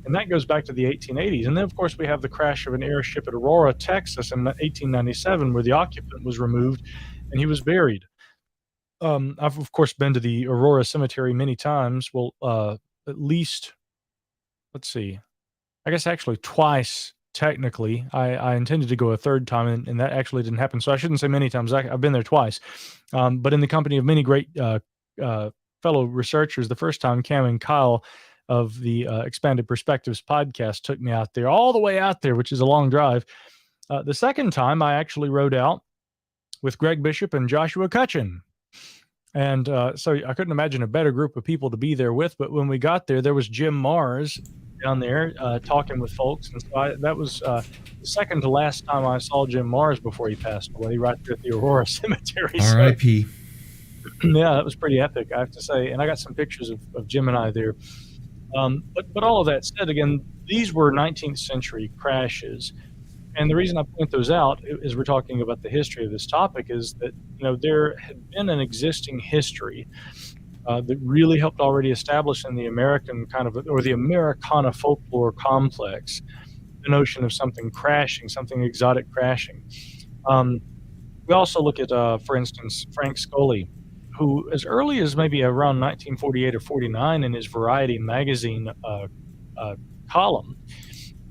and that goes back to the 1880s. And then, of course, we have the crash of an airship at Aurora, Texas in 1897, where the occupant was removed and he was buried. I've, of course, been to the Aurora Cemetery many times. Well, at least, let's see, I guess actually twice, technically. I intended to go a third time, and that actually didn't happen. So I shouldn't say many times. I've been there twice. But in the company of many great fellow researchers. The first time, Cam and Kyle of the Expanded Perspectives podcast took me out there, all the way out there, which is a long drive. The second time, I actually rode out with Greg Bishop and Joshua Cutchin. And so I couldn't imagine a better group of people to be there with. But when we got there, there was Jim Mars down there talking with folks. And so that was the second to last time I saw Jim Mars before he passed away, right there at the Aurora Cemetery. R.I.P. Yeah, that was pretty epic, I have to say. And I got some pictures of Jim and I there. But all of that said, again, these were 19th century crashes. And the reason I point those out, as we're talking about the history of this topic, is that there had been an existing history that really helped already establish in the American or the Americana folklore complex the notion of something crashing, something exotic crashing. We also look at, for instance, Frank Scully, who as early as maybe around 1948 or 49 in his Variety magazine column,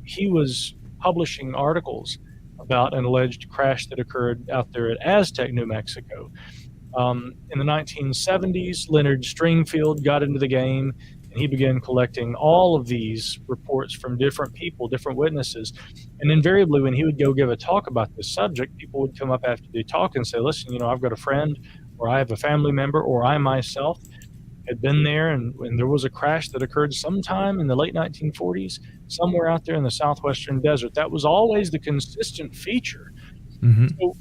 he was publishing articles about an alleged crash that occurred out there at Aztec, New Mexico. In the 1970s, Leonard Stringfield got into the game, and he began collecting all of these reports from different people, different witnesses. And invariably, when he would go give a talk about this subject, people would come up after the talk and say, listen, I've got a friend, or I have a family member, or I myself had been there, and there was a crash that occurred sometime in the late 1940s, somewhere out there in the southwestern desert. That was always the consistent feature. Mm-hmm. So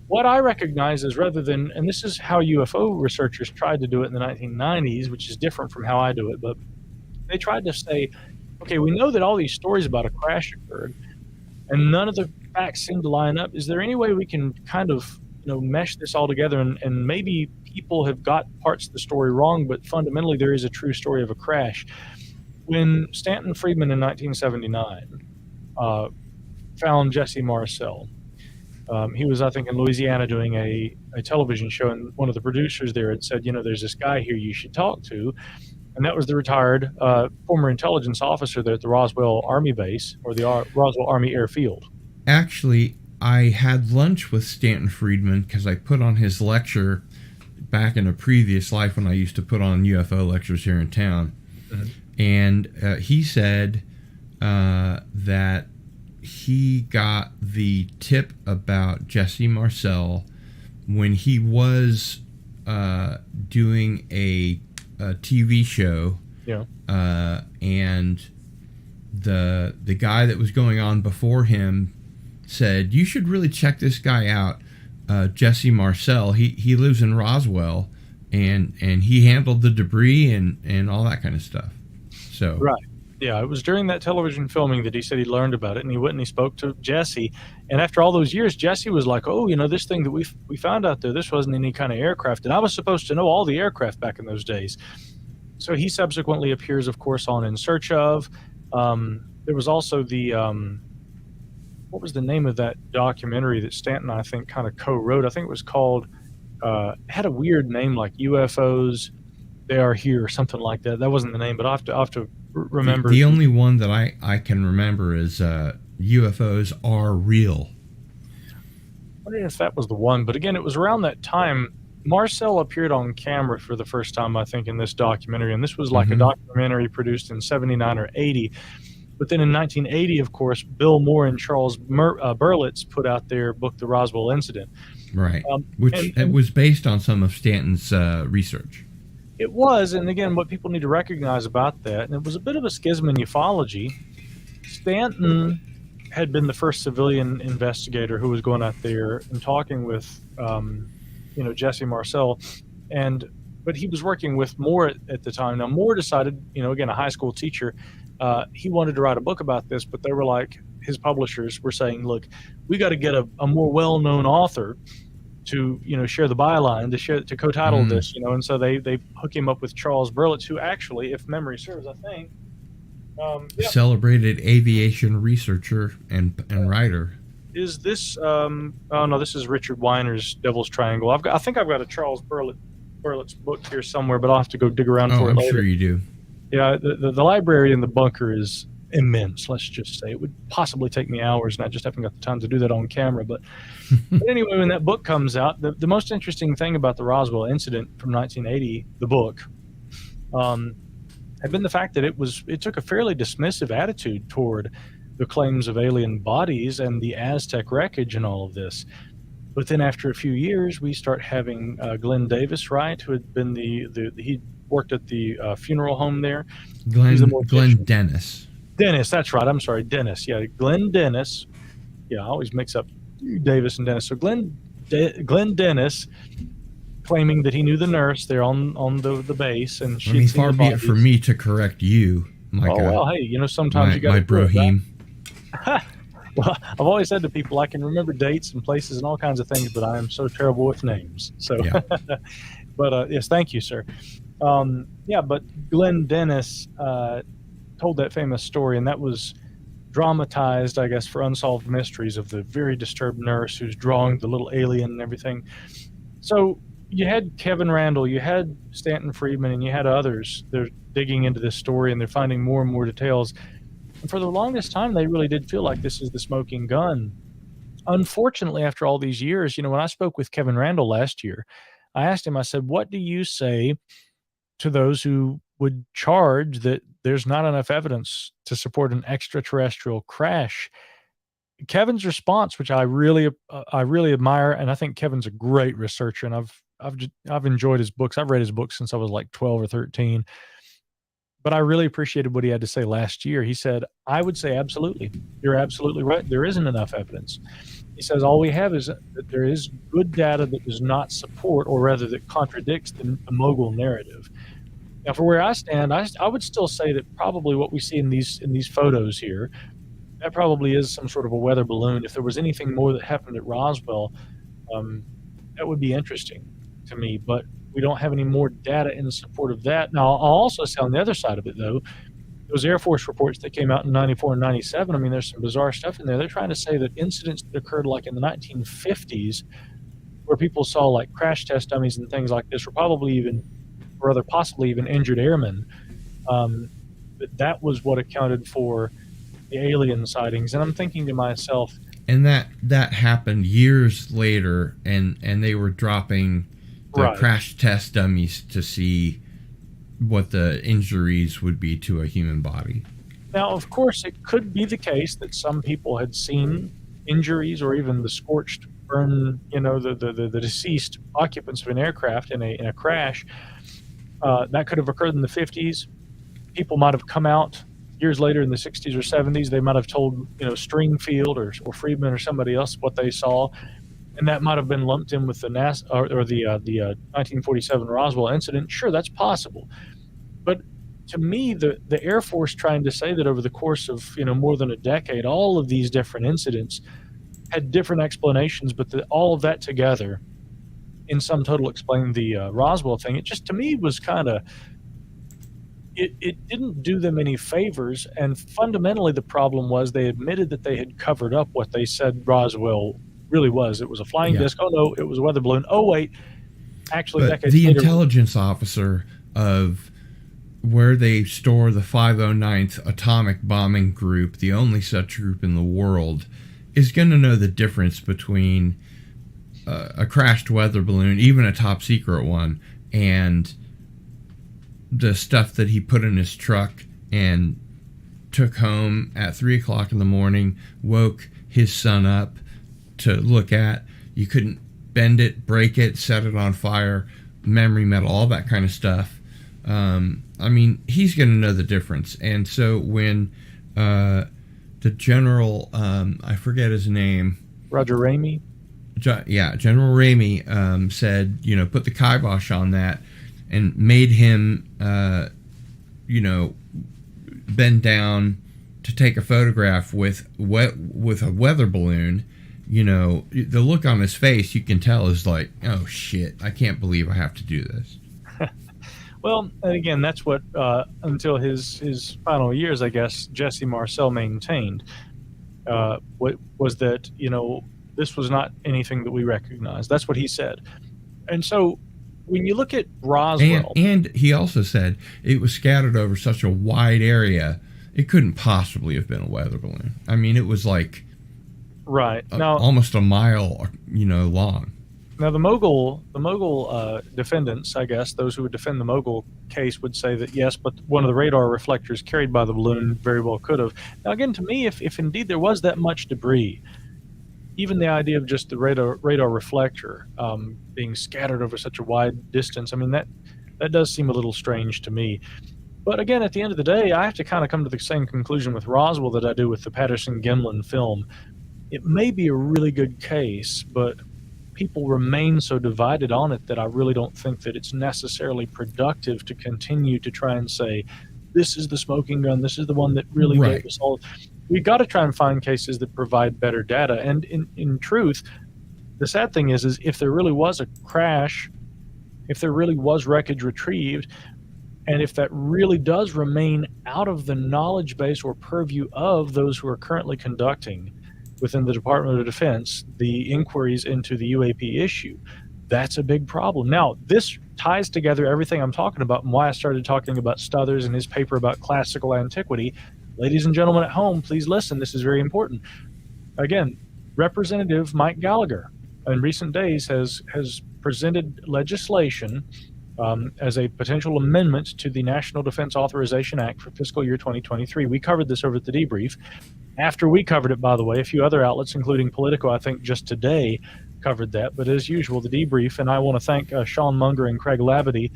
what I recognize is, rather than, and this is how UFO researchers tried to do it in the 1990s, which is different from how I do it, but they tried to say, okay, we know that all these stories about a crash occurred, and none of the facts seem to line up. Is there any way we can kind of mesh this all together, and maybe people have got parts of the story wrong, but fundamentally there is a true story of a crash? When Stanton Friedman in 1979 found Jesse Marcel, he was, I think, in Louisiana doing a television show, and one of the producers there had said, there's this guy here you should talk to. And that was the retired former intelligence officer there at the Roswell Army Base, or the Roswell Army Airfield. Actually, I had lunch with Stanton Friedman because I put on his lecture back in a previous life when I used to put on UFO lectures here in town. Mm-hmm. And he said that he got the tip about Jesse Marcel when he was doing a TV show. Yeah. And the guy that was going on before him said, you should really check this guy out, Jesse Marcel. He lives in Roswell, and he handled the debris and all that kind of stuff. So right. Yeah, it was during that television filming that he said he learned about it, and he went and he spoke to Jesse. And after all those years, Jesse was like, oh, this thing that we found out there, this wasn't any kind of aircraft. And I was supposed to know all the aircraft back in those days. So he subsequently appears, of course, on In Search Of. There was also the, what was the name of that documentary that Stanton, I think, kind of co-wrote? I think it was called, it had a weird name like UFOs, They Are Here, or something like that. That wasn't the name, but I'll have to remember. The only one that I can remember is UFOs Are Real. I wonder if that was the one. But again, it was around that time Marcel appeared on camera for the first time, I think, in this documentary. And this was like a documentary produced in 79 or 80. But then in 1980, of course, Bill Moore and Charles Berlitz put out their book, The Roswell Incident. Right. Which it was based on some of Stanton's research. It was, and again, what people need to recognize about that, and it was a bit of a schism in ufology. Stanton had been the first civilian investigator who was going out there and talking with, Jesse Marcel, but he was working with Moore at the time. Now, Moore decided, again, a high school teacher, he wanted to write a book about this, but they were like, his publishers were saying, look, we got to get a more well-known author to share the byline, to co-title this, and so they hook him up with Charles Berlitz, who actually, if memory serves, I think, celebrated aviation researcher and writer. Is this? Oh no, this is Richard Weiner's Devil's Triangle. I think I've got a Charles Berlitz book here somewhere, but I'll have to go dig around for it later. I'm sure you do. Yeah, the library in the bunker is immense, let's just say. It would possibly take me hours, and I just haven't got the time to do that on camera. But anyway, when that book comes out, the most interesting thing about the Roswell incident from 1980, the book, had been the fact that it took a fairly dismissive attitude toward the claims of alien bodies and the Aztec wreckage and all of this. But then after a few years, we start having Glenn Davis, right, who had been he worked at the funeral home there. Glenn Dennis. Dennis, that's right. I'm sorry, Dennis. Yeah, Glenn Dennis. Yeah, I always mix up Davis and Dennis. So Glenn Dennis, claiming that he knew the nurse there on the base, and she. Far be it for me to correct you, Micah. Oh well, hey, sometimes you got my brohim. Well, I've always said to people, I can remember dates and places and all kinds of things, but I am so terrible with names. So, yeah. But yes, thank you, sir. But Glenn Dennis told that famous story, and that was dramatized, I guess, for Unsolved Mysteries, of the very disturbed nurse who's drawing the little alien and everything. So you had Kevin Randall, you had Stanton Friedman, and you had others. They're digging into this story, and they're finding more and more details. And for the longest time, they really did feel like this is the smoking gun. Unfortunately, after all these years, when I spoke with Kevin Randall last year, I asked him, I said, what do you say to those who would charge that there's not enough evidence to support an extraterrestrial crash? Kevin's response, which I really admire, and I think Kevin's a great researcher, and I've enjoyed his books. I've read his books since I was like 12 or 13. But I really appreciated what he had to say last year. He said, I would say absolutely. You're absolutely right. There isn't enough evidence. He says all we have is that there is good data that does not support, or rather that contradicts, the mogul narrative. Now, for where I stand, I would still say that probably what we see in these photos here, that probably is some sort of a weather balloon. If there was anything more that happened at Roswell, that would be interesting to me. But we don't have any more data in support of that. Now, I'll also say on the other side of it, though, those Air Force reports that came out in 94 and 97, there's some bizarre stuff in there. They're trying to say that incidents that occurred like in the 1950s, where people saw like crash test dummies and things like this, were possibly even injured airmen, that was what accounted for the alien sightings. And I'm thinking to myself... And that happened years later, and they were dropping the crash test dummies to see what the injuries would be to a human body. Now, of course, it could be the case that some people had seen injuries or even the scorched, burn, the deceased occupants of an aircraft in a crash. That could have occurred in the 50s. People might have come out years later in the 60s or 70s. They might have told, Stringfield or Friedman or somebody else what they saw. And that might have been lumped in with the the 1947 Roswell incident. Sure, that's possible. But to me, the Air Force trying to say that over the course of more than a decade, all of these different incidents had different explanations, but all of that together, in sum total, explained the Roswell thing. It just, to me, was kind of, it didn't do them any favors. And fundamentally, the problem was they admitted that they had covered up what they said Roswell really was. It was a flying disc. Oh no, it was a weather balloon. Oh wait, actually, decades the later, intelligence officer of where they store the 509th Atomic Bombing Group, the only such group in the world, is going to know the difference between a crashed weather balloon, even a top secret one, and the stuff that he put in his truck and took home at 3 o'clock in the morning, woke his son up to look at. You couldn't bend it, break it, set it on fire, memory metal, all that kind of stuff. I mean, he's going to know the difference. And so when the general, I forget his name, Roger Ramey. General Ramey said, put the kibosh on that and made him, bend down to take a photograph with a weather balloon. The look on his face, you can tell, is like, oh shit, I can't believe I have to do this. Well, and again, that's what until his final years, I guess, Jesse Marcel maintained. What was that? This was not anything that we recognized. That's what he said. And so, when you look at Roswell, and he also said it was scattered over such a wide area, it couldn't possibly have been a weather balloon. I mean, it was like almost a mile, long. Now, the Mogul defendants, I guess, those who would defend the Mogul case would say that yes, but one of the radar reflectors carried by the balloon very well could have. Now, again, to me, if indeed there was that much debris, even the idea of just the radar reflector being scattered over such a wide distance, I mean, that does seem a little strange to me. But again, at the end of the day, I have to kind of come to the same conclusion with Roswell that I do with the Patterson-Gimlin film. It may be a really good case, but people remain so divided on it that I really don't think that it's necessarily productive to continue to try and say, this is the smoking gun, this is the one that really gave us all. We've got to try and find cases that provide better data. And in truth, the sad thing is if there really was a crash, if there really was wreckage retrieved, and if that really does remain out of the knowledge base or purview of those who are currently conducting within the Department of Defense the inquiries into the UAP issue, that's a big problem. Now, this ties together everything I'm talking about and why I started talking about Stothers and his paper about classical antiquity. Ladies and gentlemen at home, please listen. This is very important. Again, Representative Mike Gallagher in recent days has presented legislation as a potential amendment to the National Defense Authorization Act for fiscal year 2023. We covered this over at the debrief. After we covered it, by the way, a few other outlets, including Politico, I think just today, covered that. But as usual, the debrief, and I want to thank Sean Munger and Craig Labadie,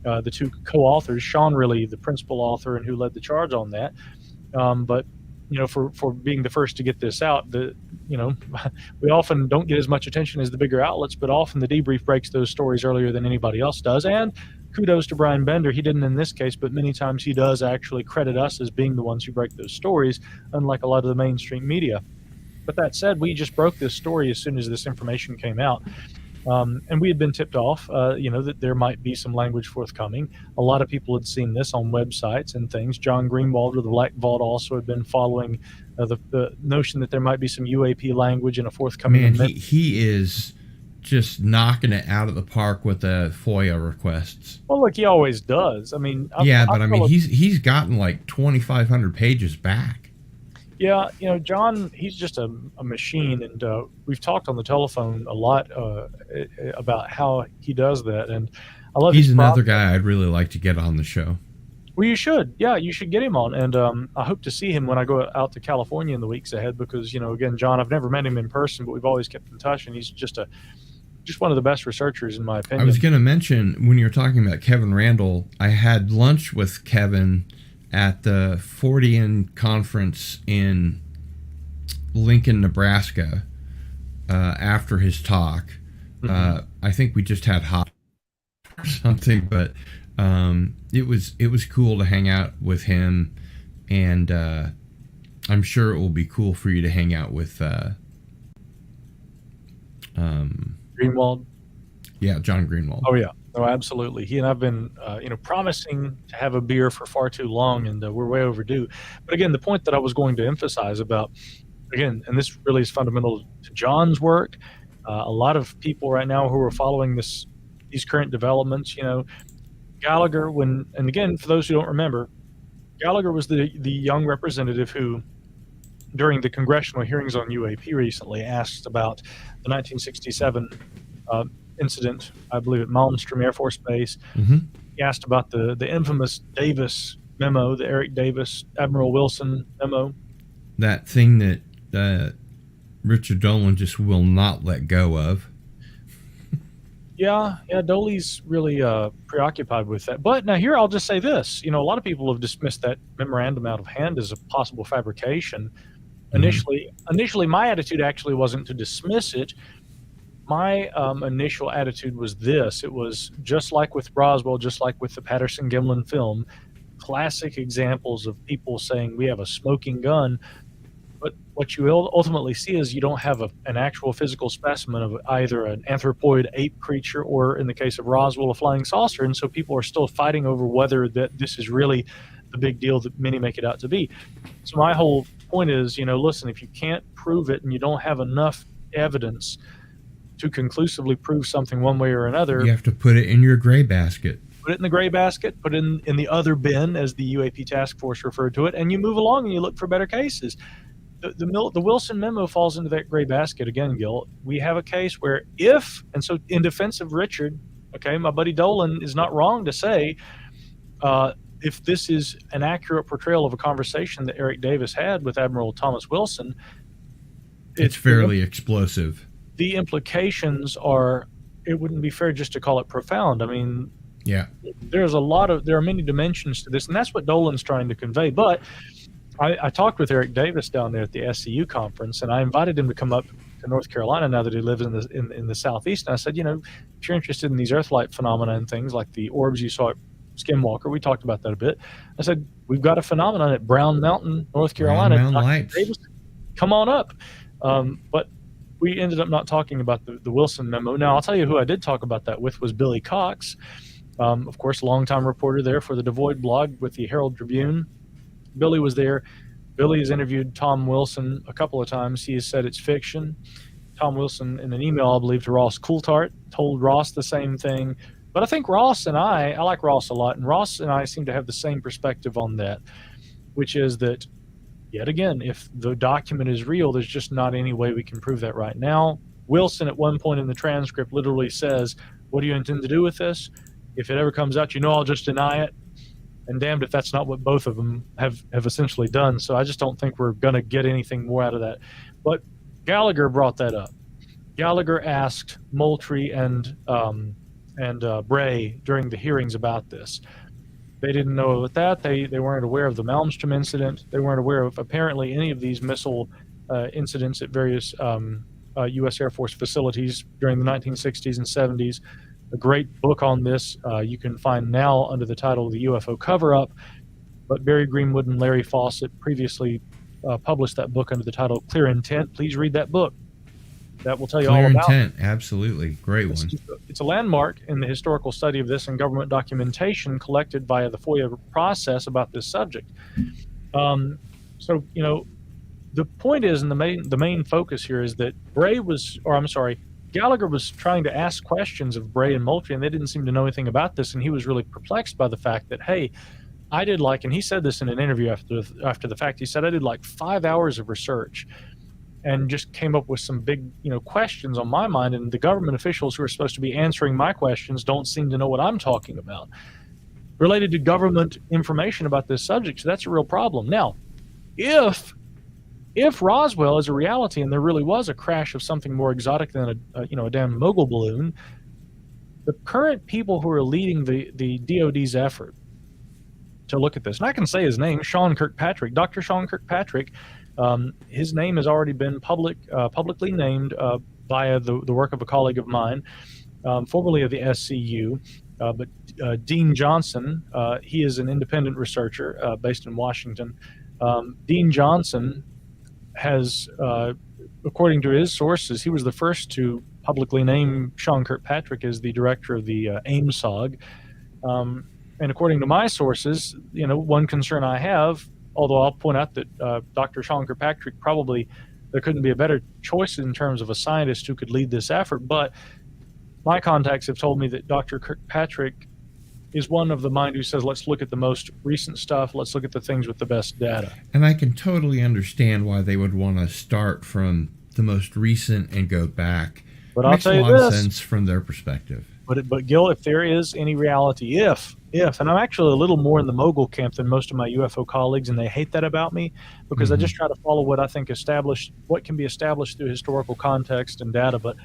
the two co-authors. Sean really the principal author and who led the charge on that. But for being the first to get this out, we often don't get as much attention as the bigger outlets, but often the debrief breaks those stories earlier than anybody else does. And kudos to Brian Bender. He didn't in this case, but many times he does actually credit us as being the ones who break those stories, unlike a lot of the mainstream media. But that said, we just broke this story as soon as this information came out. And we had been tipped off, that there might be some language forthcoming. A lot of people had seen this on websites and things. John Greenwald of the Black Vault also had been following the notion that there might be some UAP language in a forthcoming amendment. He is just knocking it out of the park with the FOIA requests. Well, look, he always does. I mean, he's gotten like 2,500 pages back. Yeah, John, he's just a machine, and we've talked on the telephone a lot about how he does that, and I love. He's another guy I'd really like to get on the show. Well, you should. Yeah, you should get him on, and I hope to see him when I go out to California in the weeks ahead, because again, John, I've never met him in person, but we've always kept in touch, and he's just one of the best researchers in my opinion. I was going to mention, when you were talking about Kevin Randall, I had lunch with Kevin at the Fortean conference in Lincoln, Nebraska, after his talk. Mm-hmm. I think we just had hot or something, but it was cool to hang out with him, and I'm sure it will be cool for you to hang out with Greenwald. Yeah, John Greenwald. Oh yeah. Oh, absolutely. He and I've been, promising to have a beer for far too long, and we're way overdue. But again, the point that I was going to emphasize about, again, and this really is fundamental to John's work. A lot of people right now who are following these current developments, Gallagher, and again, for those who don't remember, Gallagher was the young representative who, during the congressional hearings on UAP recently, asked about the 1967 incident, I believe at Malmstrom Air Force Base. Mm-hmm. He asked about the infamous Davis memo, the Eric Davis, Admiral Wilson memo. That thing that Richard Dolan just will not let go of. Yeah, Doley's really preoccupied with that. But now here I'll just say this. A lot of people have dismissed that memorandum out of hand as a possible fabrication. Initially, my attitude actually wasn't to dismiss it. My initial attitude was this. It was just like with Roswell, just like with the Patterson-Gimlin film, classic examples of people saying we have a smoking gun. But what you ultimately see is you don't have an actual physical specimen of either an anthropoid ape creature or, in the case of Roswell, a flying saucer. And so people are still fighting over whether that this is really the big deal that many make it out to be. So my whole point is, listen, if you can't prove it and you don't have enough evidence to conclusively prove something one way or another, you have to put it in your gray basket. Put it in the gray basket, put it in the other bin, as the UAP task force referred to it, and you move along and you look for better cases. The Wilson memo falls into that gray basket again, Gil. We have a case where so in defense of Richard, okay, my buddy Dolan is not wrong to say, if this is an accurate portrayal of a conversation that Eric Davis had with Admiral Thomas Wilson, it's fairly explosive. The implications are, it wouldn't be fair just to call it profound. I mean, yeah, there are many dimensions to this, and that's what Dolan's trying to convey. But I talked with Eric Davis down there at the SCU conference, and I invited him to come up to North Carolina now that he lives in the Southeast. And I said, if you're interested in these Earthlight phenomena and things like the orbs you saw at Skinwalker, we talked about that a bit. I said, we've got a phenomenon at Brown Mountain, North Carolina. Brown Mountain Lights. Davis, come on up. But we ended up not talking about the Wilson memo. Now, I'll tell you who I did talk about that with was Billy Cox, of course, longtime reporter there for the Devoid blog with the Herald Tribune. Billy was there. Billy has interviewed Tom Wilson a couple of times. He has said it's fiction. Tom Wilson, in an email, I believe, to Ross Coulthart, told Ross the same thing. But I think Ross and I like Ross a lot, and Ross and I seem to have the same perspective on that, which is that, yet again, if the document is real, there's just not any way we can prove that right now. Wilson, at one point in the transcript, literally says, what do you intend to do with this? If it ever comes out, I'll just deny it. And damned if that's not what both of them have essentially done. So I just don't think we're going to get anything more out of that. But Gallagher brought that up. Gallagher asked Moultrie and Bray during the hearings about this. They didn't know about that. They weren't aware of the Malmstrom incident. They weren't aware of apparently any of these missile incidents at various U.S. Air Force facilities during the 1960s and 70s. A great book on this you can find now under the title The UFO Cover-Up, but Barry Greenwood and Larry Fawcett previously published that book under the title Clear Intent. Please read that book. That will tell you all about Clear Intent, absolutely. Great one. It's a landmark in the historical study of this and government documentation collected via the FOIA process about this subject. So, the point is, and the main focus here is that Gallagher was trying to ask questions of Bray and Moultrie, and they didn't seem to know anything about this, and he was really perplexed by the fact that, hey, I did and he said this in an interview after the fact, he said, I did 5 hours of research and just came up with some big, questions on my mind, and the government officials who are supposed to be answering my questions don't seem to know what I'm talking about related to government information about this subject. So that's a real problem. Now, if Roswell is a reality and there really was a crash of something more exotic than a damn mogul balloon, the current people who are leading the DoD's effort to look at this, and I can say his name, Sean Kirkpatrick, Dr. Sean Kirkpatrick, his name has already been publicly named via the work of a colleague of mine, formerly of the SCU, but Dean Johnson, he is an independent researcher based in Washington. Dean Johnson has, according to his sources, he was the first to publicly name Sean Kirkpatrick as the director of the AIMSOG. And according to my sources, one concern I have, although I'll point out that Dr. Sean Kirkpatrick there couldn't be a better choice in terms of a scientist who could lead this effort, but my contacts have told me that Dr. Kirkpatrick is one of the mind who says, let's look at the most recent stuff. Let's look at the things with the best data. And I can totally understand why they would want to start from the most recent and go back. But I'll tell you this. Makes a lot of this, sense from their perspective. But Gil, if there is any reality, if, and I'm actually a little more in the mogul camp than most of my UFO colleagues, and they hate that about me because I just try to follow what I think what can be established through historical context and data. But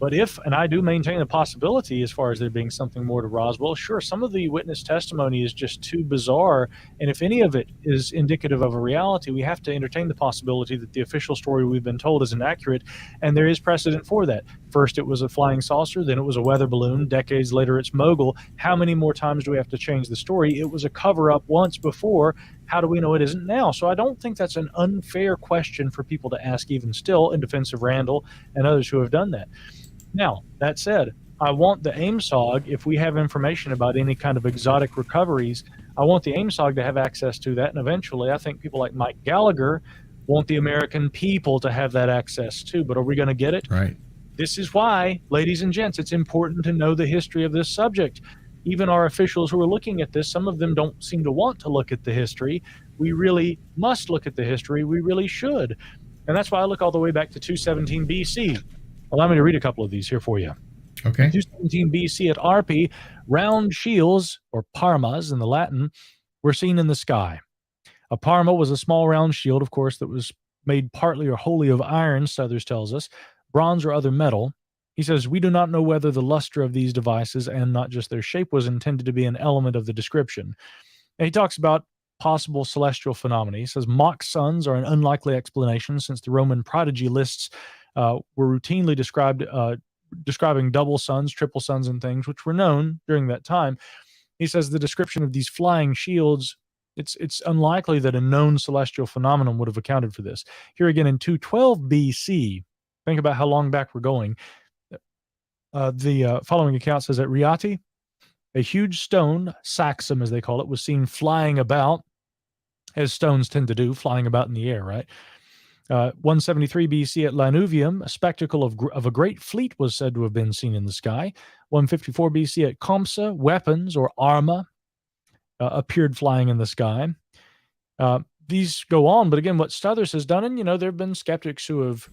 But and I do maintain the possibility as far as there being something more to Roswell, sure, some of the witness testimony is just too bizarre. And if any of it is indicative of a reality, we have to entertain the possibility that the official story we've been told is inaccurate. And there is precedent for that. First, it was a flying saucer. Then it was a weather balloon. Decades later, it's mogul. How many more times do we have to change the story? It was a cover-up once before. How do we know it isn't now? So I don't think that's an unfair question for people to ask even still in defense of Randall and others who have done that. Now, that said, I want the AIMSOG, if we have information about any kind of exotic recoveries, I want the AIMSOG to have access to that. And eventually, I think people like Mike Gallagher want the American people to have that access too. But are we going to get it? Right. This is why, ladies and gents, it's important to know the history of this subject. Even our officials who are looking at this, some of them don't seem to want to look at the history. We really must look at the history. We really should. And that's why I look all the way back to 217 BC. Allow me to read a couple of these here for you. Okay. In 217 BC at Arpi, round shields, or parmas in the Latin, were seen in the sky. A parma was a small round shield, of course, that was made partly or wholly of iron, Stothers tells us, bronze or other metal. He says, we do not know whether the luster of these devices and not just their shape was intended to be an element of the description. And he talks about possible celestial phenomena. He says mock suns are an unlikely explanation since the Roman prodigy lists were routinely describing double suns, triple suns, and things, which were known during that time. He says the description of these flying shields, it's unlikely that a known celestial phenomenon would have accounted for this. Here again in 212 BC, think about how long back we're going. The following account says at Riati, a huge stone, saxum as they call it, was seen flying about, as stones tend to do, flying about in the air, right? 173 BC at Lanuvium, a spectacle of a great fleet was said to have been seen in the sky. 154 BC at Compsa, weapons or arma appeared flying in the sky. These go on, but again, what Stothers has done, and there have been skeptics who have,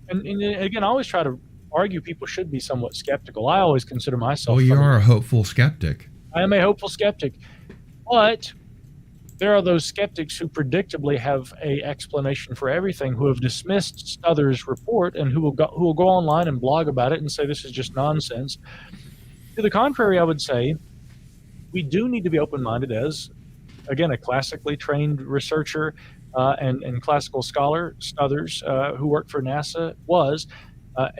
and again, I always try to argue people should be somewhat skeptical. I always consider myself. Well, you are a hopeful skeptic. I am a hopeful skeptic, but there are those skeptics who predictably have a explanation for everything, who have dismissed Stothers' report and who will go online and blog about it and say this is just nonsense. To the contrary, I would say we do need to be open-minded as, again, a classically trained researcher and classical scholar, Stothers, who worked for NASA, was,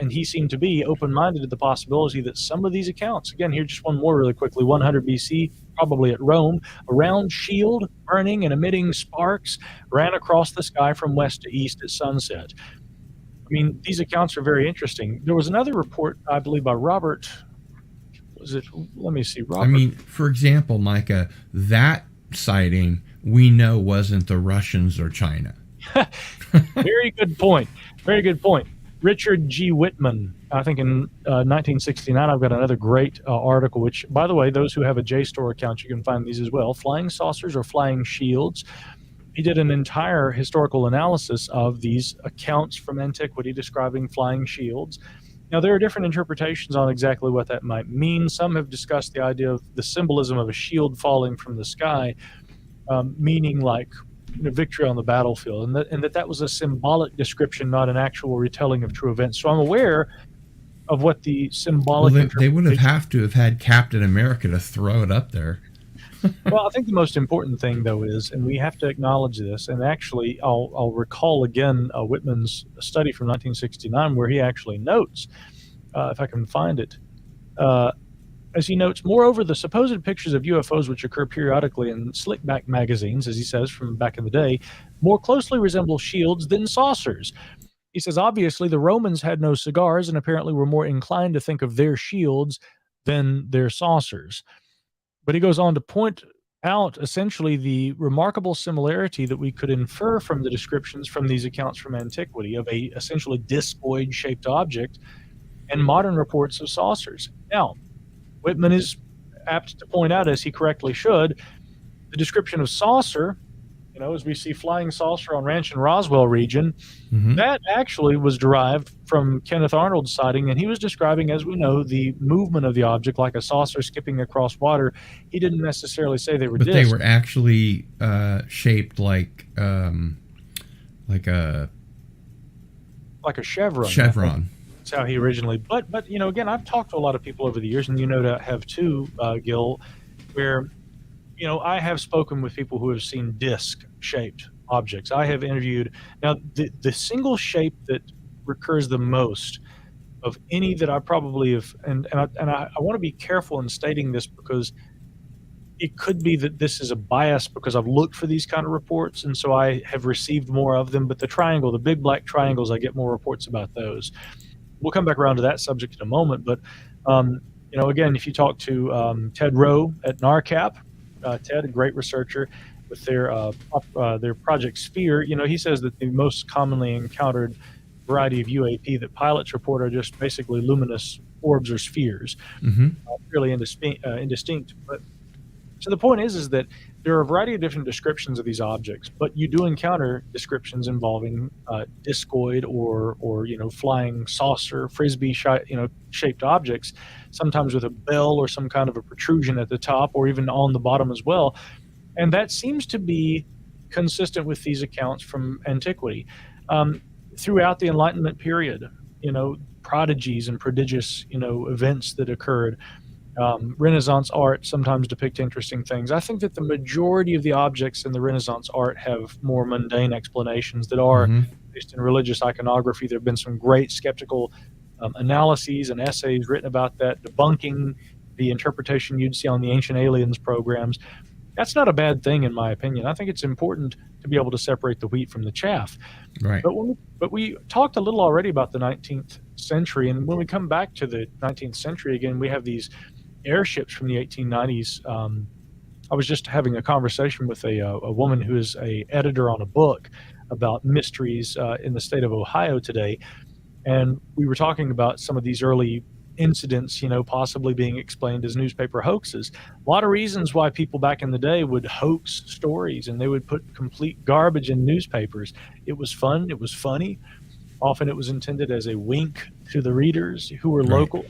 and he seemed to be open-minded to the possibility that some of these accounts, again, here just one more really quickly, 100 BC, probably at Rome, a round shield burning and emitting sparks ran across the sky from west to east at sunset. I mean, these accounts are very interesting. There was another report, I believe, by Robert. Let me see, Robert. I mean, for example, Micah, that sighting we know wasn't the Russians or China. Very good point. Very good point. Richard G. Whitman, I think in 1969, I've got another great article, which, by the way, those who have a JSTOR account, you can find these as well. Flying saucers or flying shields. He did an entire historical analysis of these accounts from antiquity describing flying shields. Now, there are different interpretations on exactly what that might mean. Some have discussed the idea of the symbolism of a shield falling from the sky, meaning like victory on the battlefield, and that was a symbolic description, not an actual retelling of true events. So I'm aware of what the symbolic. Well, they would have to have had Captain America to throw it up there. Well, I think the most important thing, though, is, and we have to acknowledge this, and actually I'll recall again Whitman's study from 1969 where he actually notes, if I can find it, as he notes, moreover, the supposed pictures of UFOs which occur periodically in slickback magazines, as he says, from back in the day, more closely resemble shields than saucers. He says, obviously, the Romans had no cigars and apparently were more inclined to think of their shields than their saucers. But he goes on to point out, essentially, the remarkable similarity that we could infer from the descriptions from these accounts from antiquity of a essentially discoid-shaped object and modern reports of saucers. Now, Whitman is apt to point out, as he correctly should, the description of saucer, as we see flying saucer on Ranch and Roswell region, that actually was derived from Kenneth Arnold's sighting, and he was describing, as we know, the movement of the object like a saucer skipping across water. He didn't necessarily say they were discs. But they were actually shaped like a chevron. Chevron. That's how he originally. But again, I've talked to a lot of people over the years, and have too, Gil, where I have spoken with people who have seen disc-shaped objects. I have interviewed now the single shape that recurs the most of any that I probably have, and I want to be careful in stating this because it could be that this is a bias because I've looked for these kind of reports, and so I have received more of them. But the big black triangles, I get more reports about those. We'll come back around to that subject in a moment. But again, if you talk to Ted Rowe at NARCAP, Ted, a great researcher, with their Project Sphere, he says that the most commonly encountered variety of UAP that pilots report are just basically luminous orbs or spheres, fairly indistinct. But so the point is that there are a variety of different descriptions of these objects, but you do encounter descriptions involving discoid or flying saucer, frisbee shaped objects, sometimes with a bell or some kind of a protrusion at the top or even on the bottom as well. And that seems to be consistent with these accounts from antiquity. Throughout the Enlightenment period, prodigies and prodigious, events that occurred. Renaissance art sometimes depict interesting things. I think that the majority of the objects in the Renaissance art have more mundane explanations that are based in religious iconography. There have been some great skeptical analyses and essays written about that, debunking the interpretation you'd see on the Ancient Aliens programs. That's not a bad thing, in my opinion. I think it's important to be able to separate the wheat from the chaff. Right. But we talked a little already about the 19th century, and when we come back to the 19th century again, we have these airships from the 1890s. I was just having a conversation with a woman who is a editor on a book about mysteries in the state of Ohio today, and we were talking about some of these early incidents, possibly being explained as newspaper hoaxes. A lot of reasons why people back in the day would hoax stories, and they would put complete garbage in newspapers. It was fun. It was funny. Often it was intended as a wink to the readers who were local.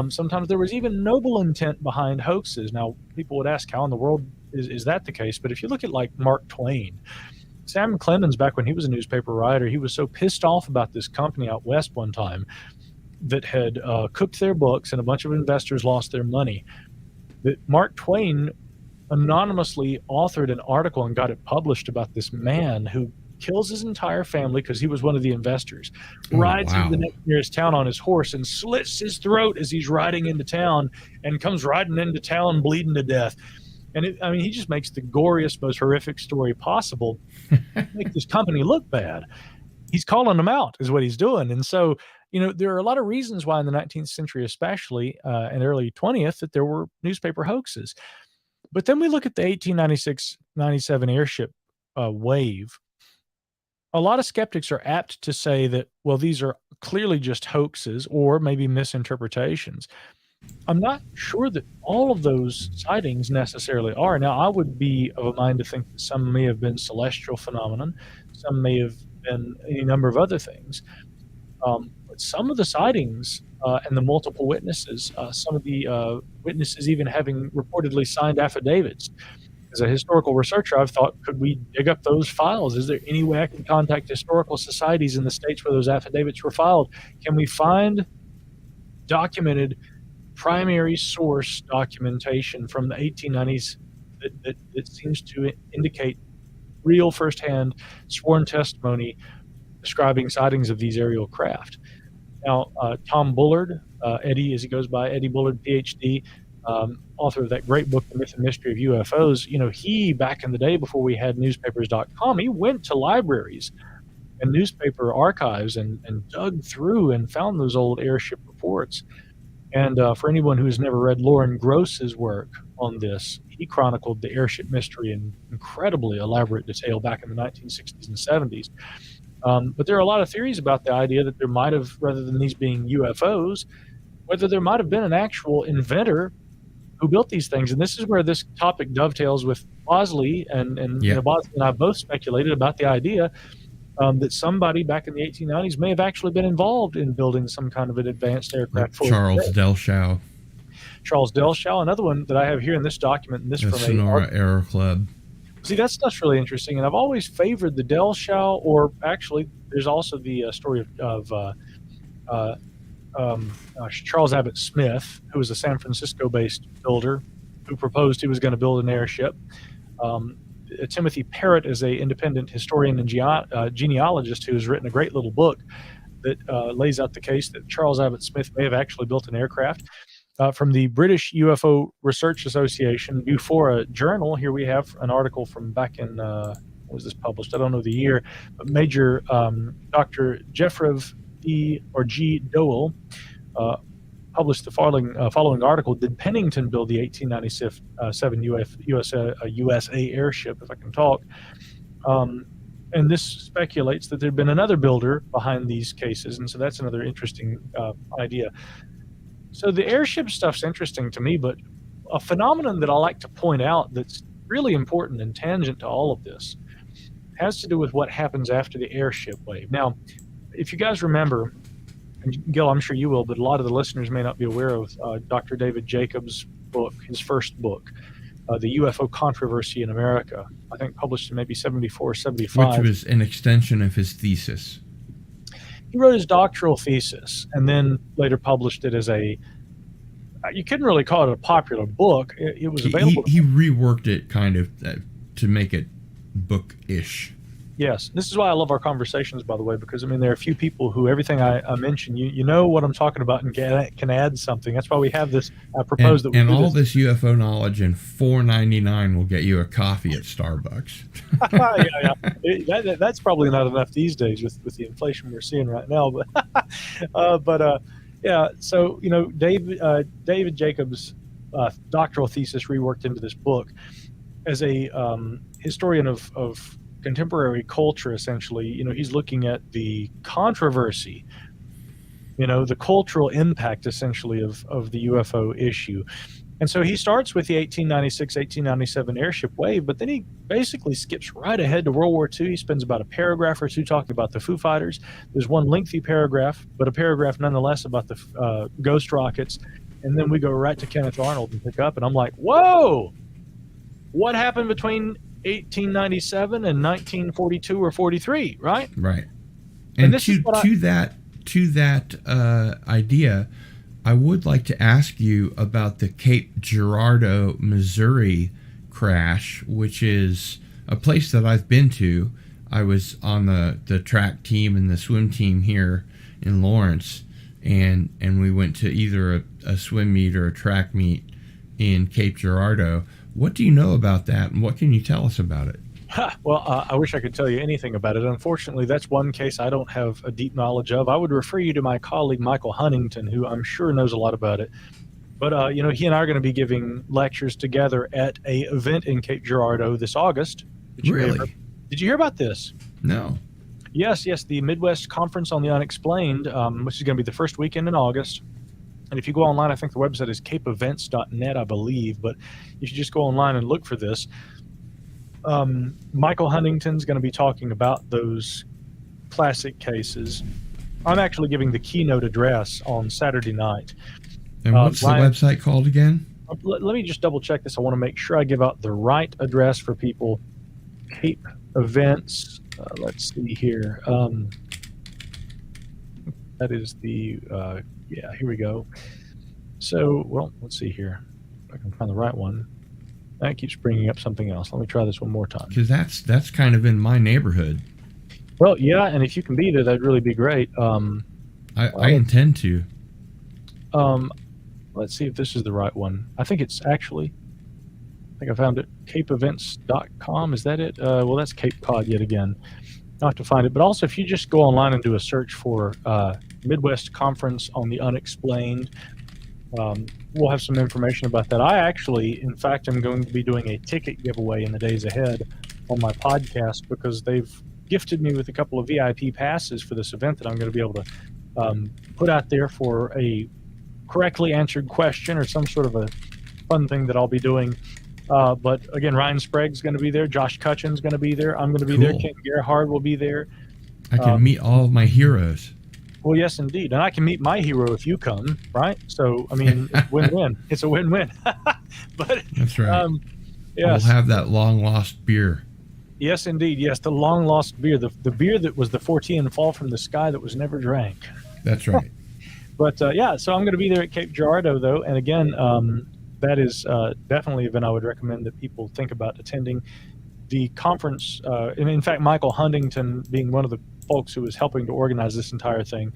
Sometimes there was even noble intent behind hoaxes. Now, people would ask, how in the world is that the case? But if you look at like Mark Twain, Sam Clemens, back when he was a newspaper writer, he was so pissed off about this company out west one time that had cooked their books and a bunch of investors lost their money, that Mark Twain anonymously authored an article and got it published about this man who kills his entire family because he was one of the investors, rides into the next nearest town on his horse and slits his throat as he's riding into town, and comes riding into town bleeding to death. And he just makes the goriest, most horrific story possible to make this company look bad. He's calling them out is what he's doing. And so, there are a lot of reasons why in the 19th century, especially and early 20th, that there were newspaper hoaxes. But then we look at the 1896-97 airship wave. A lot of skeptics are apt to say that, well, these are clearly just hoaxes or maybe misinterpretations. I'm not sure that all of those sightings necessarily are. Now, I would be of a mind to think that some may have been celestial phenomenon, some may have been any number of other things. But some of the sightings and the multiple witnesses, some of the witnesses even having reportedly signed affidavits. As a historical researcher, I've thought, could we dig up those files? Is there any way I can contact historical societies in the states where those affidavits were filed? Can we find documented primary source documentation from the 1890s that seems to indicate real firsthand sworn testimony describing sightings of these aerial craft? Now, Tom Bullard, Eddie, as he goes by, Eddie Bullard, PhD, author of that great book, The Myth and Mystery of UFOs, he, back in the day before we had newspapers.com, he went to libraries and newspaper archives and dug through and found those old airship reports. And for anyone who's never read Lauren Gross's work on this, he chronicled the airship mystery in incredibly elaborate detail back in the 1960s and 70s. But there are a lot of theories about the idea that there might have, rather than these being UFOs, whether there might have been an actual inventor who built these things. And this is where this topic dovetails with Bosley, and Bosley and I both speculated about the idea that somebody back in the 1890s may have actually been involved in building some kind of an advanced aircraft. Like Charles Delshow. Charles Delshow, another one that I have here in this document, and this from Sonora Aero Club. See, that stuff's really interesting, and I've always favored the Delshow, or actually, there's also the story of Charles Abbott Smith, who was a San Francisco-based builder, who proposed he was going to build an airship. Timothy Parrott is an independent historian and genealogist who has written a great little book that lays out the case that Charles Abbott Smith may have actually built an aircraft. From the British UFO Research Association, Bufora Journal, here we have an article from back in, when was this published? I don't know the year, but Major Dr. Jeffrey G. Dowell published the following article. Did Pennington build the 1897 USA airship, if I can talk? And this speculates that there had been another builder behind these cases, and so that's another interesting idea. So the airship stuff's interesting to me, but a phenomenon that I like to point out that's really important and tangent to all of this has to do with what happens after the airship wave. Now, if you guys remember, and Gil, I'm sure you will, but a lot of the listeners may not be aware of Dr. David Jacobs' book, his first book, The UFO Controversy in America, I think published in maybe 74 or 75. Which was an extension of his thesis. He wrote his doctoral thesis and then later published it as you couldn't really call it a popular book. It was available. He reworked it kind of to make it book-ish. Yes. This is why I love our conversations, by the way, because, I mean, there are a few people who everything I mention, you know what I'm talking about and can add something. That's why we have this. I propose that we do all this UFO knowledge and $4.99 will get you a coffee at Starbucks. Yeah. That's probably not enough these days with the inflation we're seeing right now. But yeah. So, you know, David Jacobs' doctoral thesis reworked into this book as a historian of contemporary culture. Essentially, you know, he's looking at the controversy, you know, the cultural impact essentially of the UFO issue. And so he starts with the 1896, 1897 airship wave, but then he basically skips right ahead to World War II. He spends about a paragraph or two talking about the Foo Fighters. There's one lengthy paragraph, but a paragraph nonetheless about the ghost rockets. And then we go right to Kenneth Arnold and pick up, and I'm like, whoa, what happened between 1897 and 1942 or 43, right? Right. And to that idea, I would like to ask you about the Cape Girardeau, Missouri crash, which is a place that I've been to. I was on the track team and the swim team here in Lawrence, and we went to either a swim meet or a track meet in Cape Girardeau. What do you know about that, and what can you tell us about it? Well, I wish I could tell you anything about it. Unfortunately, that's one case I don't have a deep knowledge of. I would refer you to my colleague, Michael Huntington, who I'm sure knows a lot about it. But, you know, he and I are going to be giving lectures together at an event in Cape Girardeau this August. Really? Did you hear about this? No. Yes, the Midwest Conference on the Unexplained, which is going to be the first weekend in August. And if you go online, I think the website is capeevents.net, I believe. But you should just go online and look for this. Michael Huntington's going to be talking about those classic cases. I'm actually giving the keynote address on Saturday night. And what's the website called again? Let me just double check this. I want to make sure I give out the right address for people. Cape Events. Let's see here. That is the, here we go. So, well, let's see here. If I can find the right one. That keeps bringing up something else. Let me try this one more time. Because that's kind of in my neighborhood. Well, yeah, and if you can be there, that'd really be great. I intend to. Let's see if this is the right one. I think I found it. capeevents.com. Is that it? Well, that's Cape Cod yet again. I'll have to find it. But also, if you just go online and do a search for Midwest Conference on the Unexplained, we'll have some information about that. I actually, in fact, am going to be doing a ticket giveaway in the days ahead on my podcast because they've gifted me with a couple of VIP passes for this event that I'm going to be able to put out there for a correctly answered question or some sort of a fun thing that I'll be doing. But again, Ryan Sprague's going to be there. Josh Cutchin's going to be there. I'm going to be there. Ken Gerhard will be there. I can meet all of my heroes. Well, yes, indeed. And I can meet my hero if you come, right? So, I mean, win-win. It's a win-win. But that's right. Yes. We'll have that long-lost beer. Yes, indeed. Yes, the long-lost beer. The beer that was the 14 fall from the sky that was never drank. That's right. But yeah, so I'm going to be there at Cape Girardeau, though. And again, that is definitely an event I would recommend that people think about attending. The conference, and in fact, Michael Huntington, being one of the folks who was helping to organize this entire thing,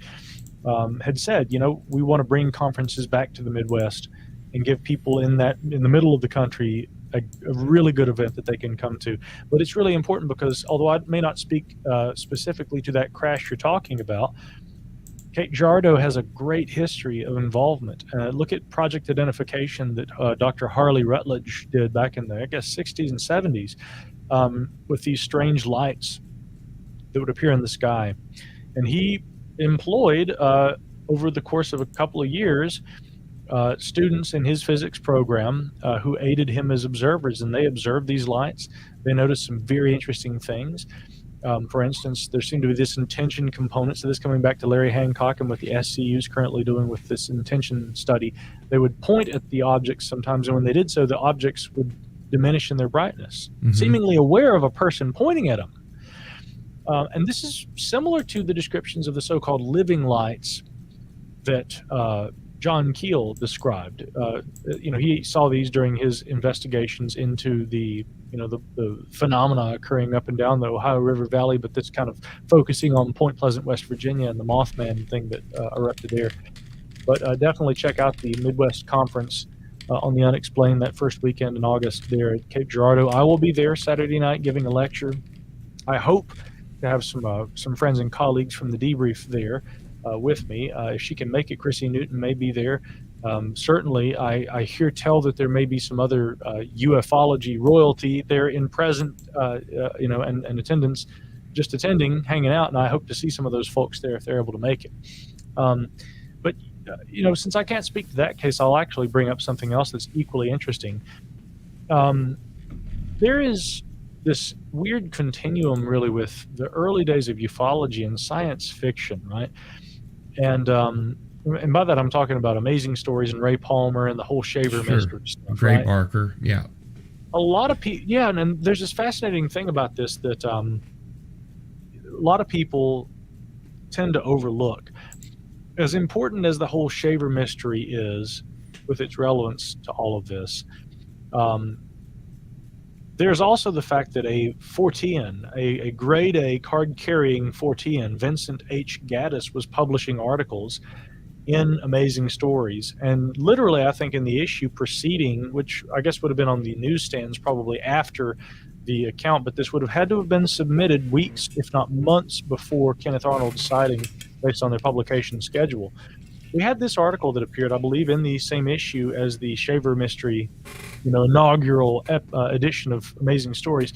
had said, we want to bring conferences back to the Midwest and give people in the middle of the country a really good event that they can come to. But it's really important because although I may not speak specifically to that crash you're talking about, Cape Girardeau has a great history of involvement. Look at project identification that Dr. Harley Rutledge did back in the, I guess, 60s and 70s with these strange lights that would appear in the sky. And he employed, over the course of a couple of years, students in his physics program who aided him as observers, and they observed these lights. They noticed some very interesting things. For instance, there seemed to be this intention component. So this coming back to Larry Hancock and what the SCU is currently doing with this intention study. They would point at the objects sometimes, and when they did so, the objects would diminish in their brightness, seemingly aware of a person pointing at them. And this is similar to the descriptions of the so-called living lights that John Keel described. He saw these during his investigations into the phenomena occurring up and down the Ohio River Valley, but that's kind of focusing on Point Pleasant, West Virginia, and the Mothman thing that erupted there. But definitely check out the Midwest Conference on the Unexplained that first weekend in August there at Cape Girardeau. I will be there Saturday night giving a lecture. I hope to have some friends and colleagues from the debrief there with me. If she can make it, Chrissy Newton may be there. Certainly, I hear tell that there may be some other ufology royalty there in present, and attendance, just attending, hanging out, and I hope to see some of those folks there if they're able to make it. But since I can't speak to that case, I'll actually bring up something else that's equally interesting. There is this weird continuum, really, with the early days of ufology and science fiction, right? And by that I'm talking about Amazing Stories and Ray Palmer and the whole Shaver mystery stuff. Ray right? Barker, yeah. A lot of people, yeah, and there's this fascinating thing about this that a lot of people tend to overlook. As important as the whole Shaver mystery is, with its relevance to all of this, there's also the fact that a Fortean, a grade A card-carrying Fortean, Vincent H. Gaddis, was publishing articles in Amazing Stories. And literally, I think in the issue preceding, which I guess would have been on the newsstands probably after the account, but this would have had to have been submitted weeks, if not months, before Kenneth Arnold's sighting based on their publication schedule. We had this article that appeared, I believe, in the same issue as the Shaver Mystery, inaugural edition of Amazing Stories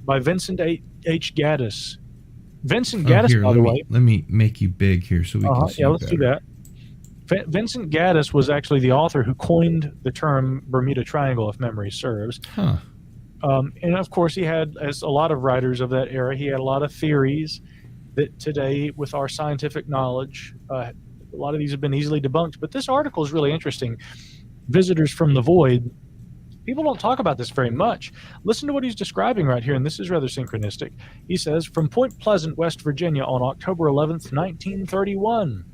by Vincent H. Gaddis. Vincent Gaddis, here, by the way. Let me make you big here so we can see. Yeah, let's do that. Vincent Gaddis was actually the author who coined the term Bermuda Triangle, if memory serves. Huh. And of course, he had, as a lot of writers of that era, he had a lot of theories that today, with our scientific knowledge, a lot of these have been easily debunked. But this article is really interesting. Visitors from the Void. People don't talk about this very much. Listen to what he's describing right here, and this is rather synchronistic. He says, from Point Pleasant, West Virginia, on October 11th, 1931,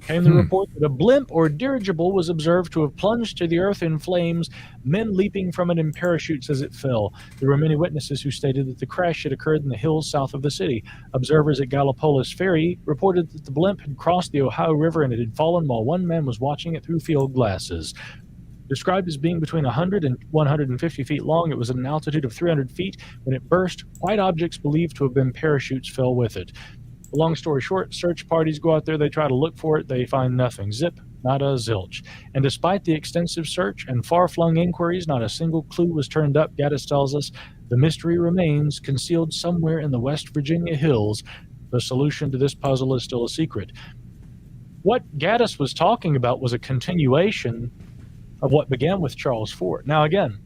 came the report that a blimp or dirigible was observed to have plunged to the earth in flames, men leaping from it in parachutes as it fell. There were many witnesses who stated that the crash had occurred in the hills south of the city. Observers at Gallipolis Ferry reported that the blimp had crossed the Ohio River and it had fallen while one man was watching it through field glasses. Described as being between 100 and 150 feet long, it was at an altitude of 300 feet. When it burst, white objects believed to have been parachutes fell with it. Long story short, search parties go out there, they try to look for it, they find nothing. Zip, not a zilch. And despite the extensive search and far-flung inquiries, not a single clue was turned up. Gaddis tells us the mystery remains concealed somewhere in the West Virginia hills. The solution to this puzzle is still a secret. What Gaddis was talking about was a continuation of what began with Charles Fort. Now, again,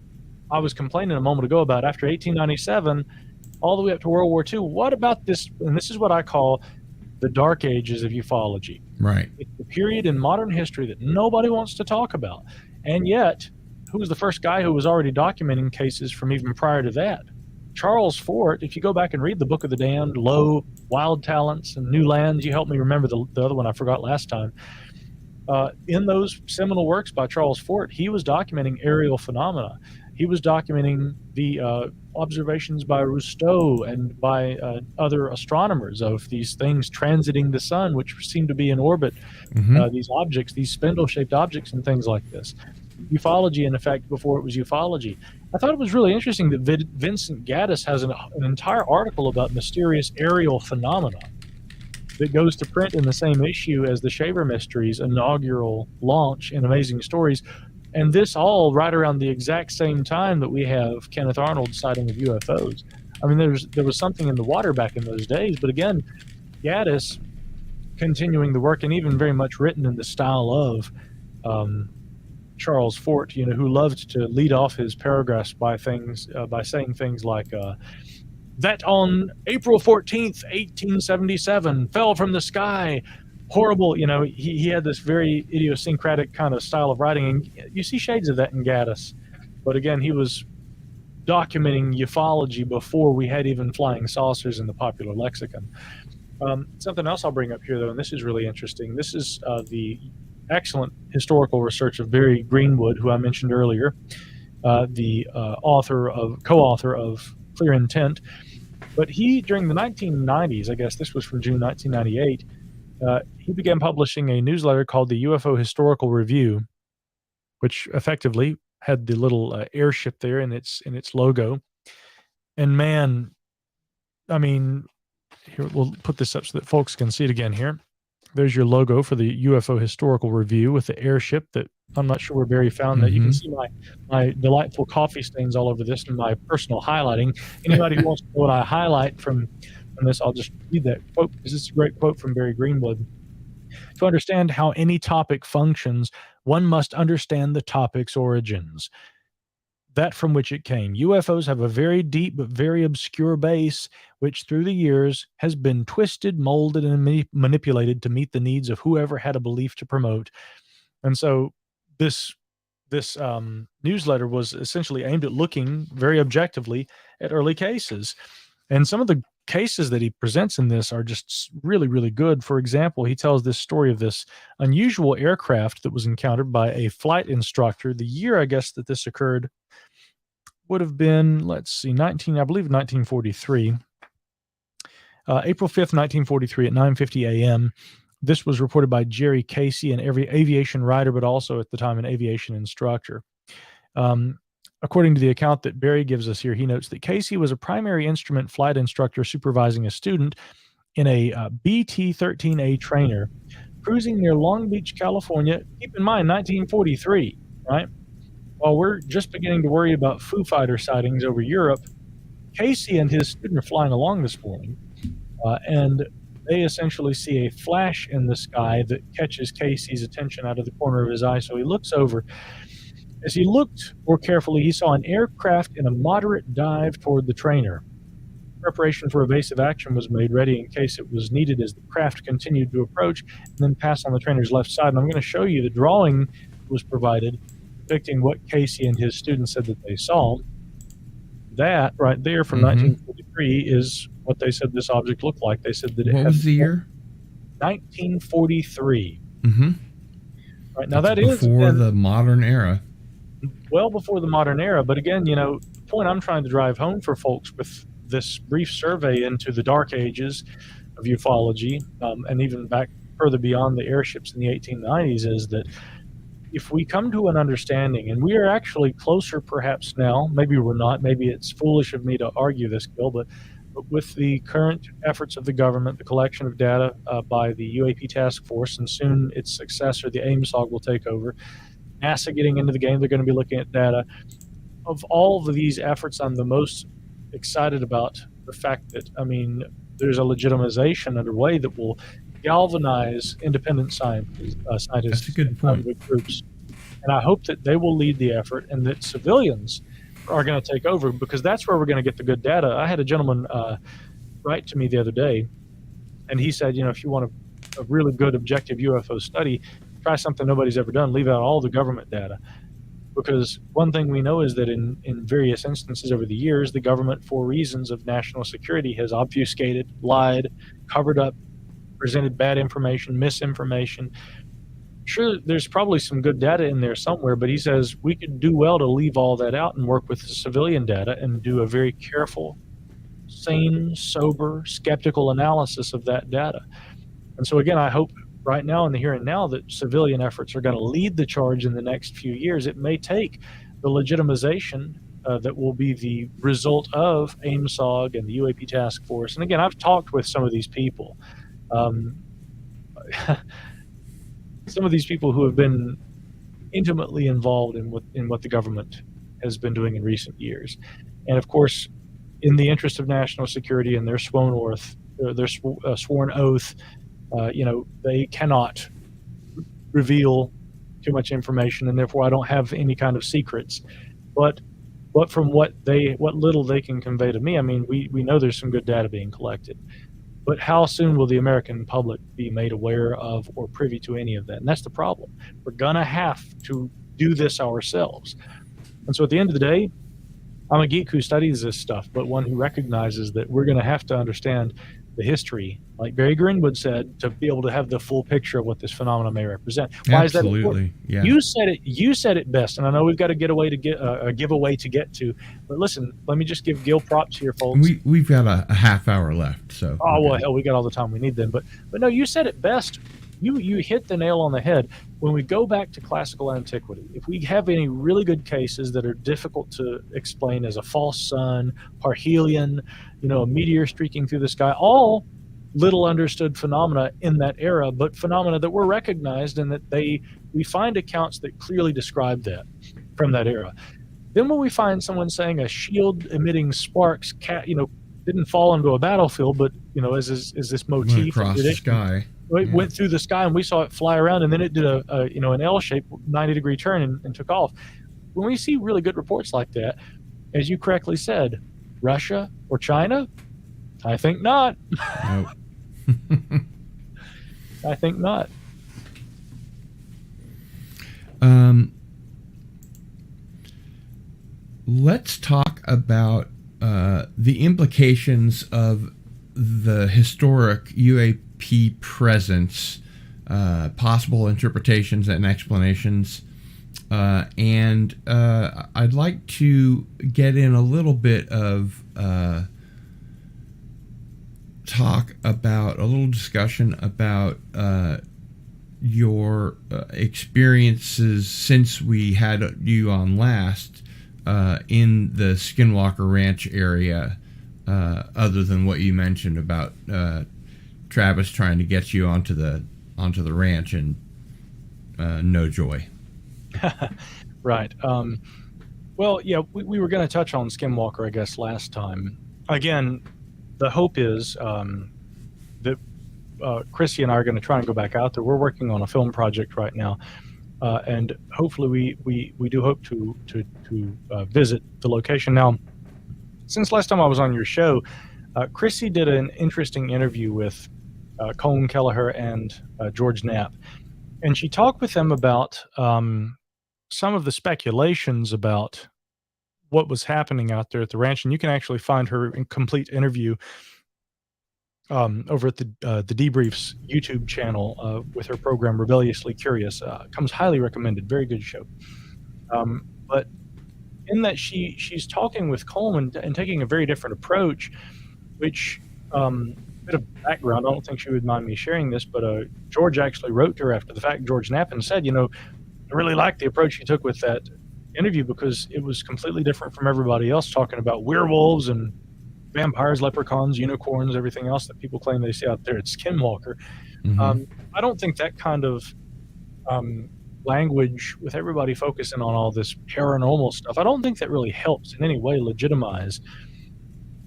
I was complaining a moment ago about after 1897, all the way up to World War II. What about this? And this is what I call the dark ages of ufology. Right. It's the period in modern history that nobody wants to talk about. And yet, who was the first guy who was already documenting cases from even prior to that? Charles Fort. If you go back and read the Book of the Damned, Low, Wild Talents, and New Lands, you helped me remember the other one I forgot last time. In those seminal works by Charles Fort, he was documenting aerial phenomena. He was documenting the observations by Rousseau and by other astronomers of these things transiting the sun, which seem to be in orbit, these objects, these spindle-shaped objects and things like this. Ufology, in effect, before it was ufology. I thought it was really interesting that Vincent Gaddis has an entire article about mysterious aerial phenomena that goes to print in the same issue as the Shaver Mysteries inaugural launch in Amazing Stories. And this all right around the exact same time that we have Kenneth Arnold's sighting of UFOs. I mean, there was something in the water back in those days. But again, Gaddis continuing the work, and even very much written in the style of Charles Fort, who loved to lead off his paragraphs by saying things like, that on April 14th, 1877, fell from the sky. Horrible, he had this very idiosyncratic kind of style of writing, and you see shades of that in Gaddis. But again, he was documenting ufology before we had even flying saucers in the popular lexicon. Something else I'll bring up here, though, and this is really interesting. This is the excellent historical research of Barry Greenwood, who I mentioned earlier, the co-author of Clear Intent. But he, during the 1990s, I guess this was from June 1998, he began publishing a newsletter called the UFO Historical Review, which effectively had the little airship there in its logo. And man, I mean, here, we'll put this up so that folks can see it again here. There's your logo for the UFO Historical Review with the airship that I'm not sure where Barry found that. You can see my delightful coffee stains all over this and my personal highlighting. Anybody who wants to know what I highlight from this, I'll just read that quote, because this is a great quote from Barry Greenwood. To understand how any topic functions, one must understand the topic's origins, that from which it came. UFOs have a very deep but very obscure base, which through the years has been twisted, molded, and manipulated to meet the needs of whoever had a belief to promote. And so this newsletter was essentially aimed at looking very objectively at early cases. And some of the cases that he presents in this are just really, really good. For example, he tells this story of this unusual aircraft that was encountered by a flight instructor. The year, I guess, that this occurred would have been, let's see, 1943. April 5th, 1943 at 9:50 a.m. This was reported by Jerry Casey, an aviation writer, but also at the time an aviation instructor. According to the account that Barry gives us here, he notes that Casey was a primary instrument flight instructor supervising a student in a BT-13A trainer cruising near Long Beach, California. Keep in mind, 1943, right? While we're just beginning to worry about Foo Fighter sightings over Europe, Casey and his student are flying along this morning, and they essentially see a flash in the sky that catches Casey's attention out of the corner of his eye. So he looks over. As he looked more carefully, he saw an aircraft in a moderate dive toward the trainer. Preparation for evasive action was made ready in case it was needed as the craft continued to approach and then pass on the trainer's left side. And I'm going to show you the drawing that was provided depicting what Casey and his students said that they saw. That right there from 1943 is what they said this object looked like. They said that it What was the year? 1943. Right now, That's that is before the modern era. Well before the modern era. But again, the point I'm trying to drive home for folks with this brief survey into the dark ages of ufology, and even back further beyond the airships in the 1890s, is that if we come to an understanding, and we are actually closer perhaps now, maybe we're not, maybe it's foolish of me to argue this, Bill, but with the current efforts of the government, the collection of data by the UAP task force, and soon its successor, the AIMSOG, will take over, NASA getting into the game, they're going to be looking at data. Of all of these efforts, I'm the most excited about the fact that, there's a legitimization underway that will galvanize independent scientists. That's a good point. Groups. And I hope that they will lead the effort and that civilians are going to take over, because that's where we're going to get the good data. I had a gentleman write to me the other day, and he said, if you want a really good objective UFO study, try something nobody's ever done. Leave out all the government data. Because one thing we know is that in various instances over the years, the government, for reasons of national security, has obfuscated, lied, covered up, presented bad information, misinformation. sure, there's probably some good data in there somewhere, but he says we could do well to leave all that out and work with the civilian data and do a very careful, sane, sober, skeptical analysis of that data. And so again, I hope right now in the here and now that civilian efforts are going to lead the charge in the next few years. It may take the legitimization that will be the result of AIMSOG and the UAP task force. And again, I've talked with some of these people. Some of these people who have been intimately involved in what the government has been doing in recent years. And of course, in the interest of national security and their sworn oath, they cannot reveal too much information, and therefore I don't have any kind of secrets. But from what little they can convey to me, I mean, we know there's some good data being collected. But how soon will the American public be made aware of or privy to any of that? And that's the problem. We're going to have to do this ourselves. And so at the end of the day, I'm a geek who studies this stuff, but one who recognizes that we're going to have to understand the history, like Barry Greenwood said, to be able to have the full picture of what this phenomenon may represent. Why Absolutely. Is that important? Yeah. You said it best, and I know we've got to a giveaway to get to. But listen, let me just give Gil props here, folks. We've got a half hour left, so. Oh well, hell, we got all the time we need then. But no, you said it best. You hit the nail on the head. When we go back to classical antiquity, if we have any really good cases that are difficult to explain as a false sun, parhelion, a meteor streaking through the sky, all little understood phenomena in that era, but phenomena that were recognized and that we find accounts that clearly describe that from that era. Then when we find someone saying a shield emitting sparks, didn't fall into a battlefield, but as this motif across the sky. It went through the sky and we saw it fly around, and then it did an L-shaped 90-degree turn and took off. When we see really good reports like that, as you correctly said, Russia or China, I think not. Nope. I think not. Let's talk about the implications of the historic UAP presence, possible interpretations and explanations, and I'd like to get in a little bit of a little discussion about your experiences since we had you on last in the Skinwalker Ranch area, other than what you mentioned about Travis trying to get you onto the ranch and no joy. Right. Well, yeah, we were going to touch on Skinwalker, I guess, last time. Again, the hope is that Chrissy and I are going to try and go back out there. We're working on a film project right now, and hopefully we do hope to visit the location. Now, since last time I was on your show, Chrissy did an interesting interview with Colin Kelleher and George Knapp, and she talked with them about some of the speculations about what was happening out there at the ranch. And you can actually find her complete interview over at the Debriefs YouTube channel with her program Rebelliously Curious. Comes highly recommended. Very good show. But in that she's talking with Coleman and taking a very different approach, which bit of background, I don't think she would mind me sharing this, but George actually wrote to her after the fact, George Knapp, and said, I really liked the approach you took with that interview because it was completely different from everybody else talking about werewolves and vampires, leprechauns, unicorns, everything else that people claim they see out there at Skinwalker. Mm-hmm. I don't think that kind of language with everybody focusing on all this paranormal stuff, I don't think that really helps in any way legitimize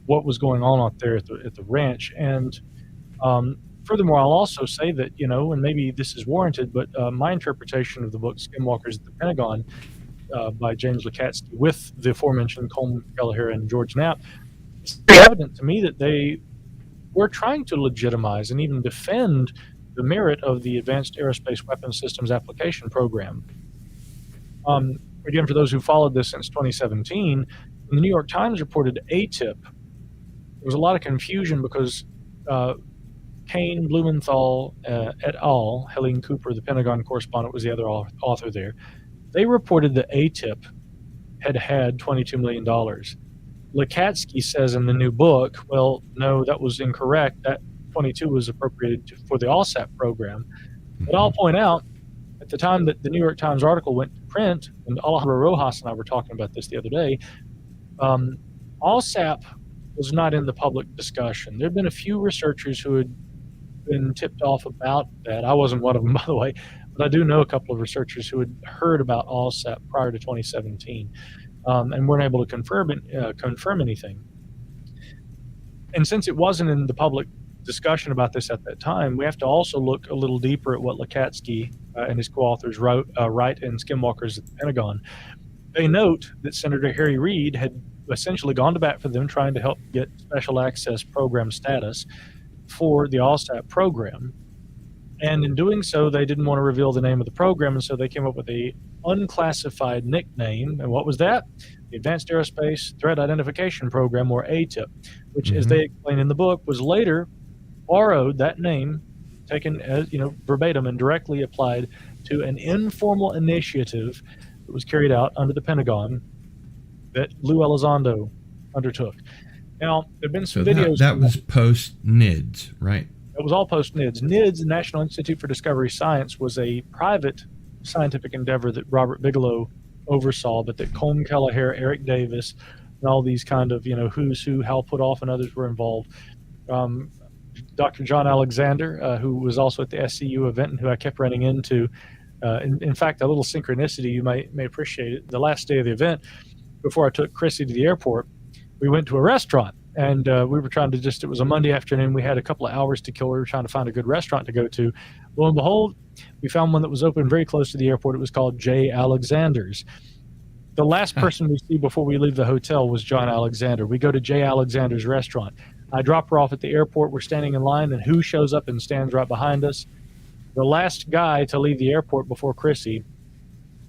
what was going on out there at the ranch. And furthermore, I'll also say that, and maybe this is warranted, but my interpretation of the book Skinwalkers at the Pentagon by James Lukatsky with the aforementioned Colm Kelleher and George Knapp, it's evident to me that they were trying to legitimize and even defend the merit of the Advanced Aerospace Weapons Systems Application Program. Again, for those who followed this since 2017, when the New York Times reported ATIP, there was a lot of confusion because Kane Blumenthal et al., Helene Cooper, the Pentagon correspondent, was the other author there. They reported that ATIP had $22 million. Lakatsky says in the new book, well, no, that was incorrect. That 22 was appropriated for the ALSAP program. But I'll point out, at the time that the New York Times article went to print, and Alejandro Rojas and I were talking about this the other day, ALSAP was not in the public discussion. There had been a few researchers who had been tipped off about that. I wasn't one of them, by the way, but I do know a couple of researchers who had heard about ALSAP prior to 2017 and weren't able to confirm anything. And since it wasn't in the public discussion about this at that time, we have to also look a little deeper at what Lakatsky and his co-authors write in Skinwalkers at the Pentagon. They note that Senator Harry Reid had essentially gone to bat for them, trying to help get special access program status for the ALSAP program. And in doing so, they didn't want to reveal the name of the program, and so they came up with a unclassified nickname. And what was that? The Advanced Aerospace Threat Identification Program, or ATIP, which, as they explain in the book, was later borrowed, that name, taken as, verbatim and directly applied to an informal initiative that was carried out under the Pentagon that Lou Elizondo undertook. Now, there have been some videos. That was post-NIDS, right? It was all post-NIDS. NIDS, the National Institute for Discovery Science, was a private scientific endeavor that Robert Bigelow oversaw, but that Colm Kelleher, Eric Davis, and all these kind of, who's who, Hal Puthoff, and others were involved. Dr. John Alexander, who was also at the SCU event and who I kept running into. In fact, a little synchronicity, you may appreciate it. The last day of the event, before I took Chrissy to the airport, we went to a restaurant, and we were trying to it was a Monday afternoon. We had a couple of hours to kill. We were trying to find a good restaurant to go to. Lo and behold, we found one that was open very close to the airport. It was called J. Alexander's. The last person we see before we leave the hotel was John Alexander. We go to J. Alexander's restaurant. I drop her off at the airport. We're standing in line, and who shows up and stands right behind us? The last guy to leave the airport before Chrissy,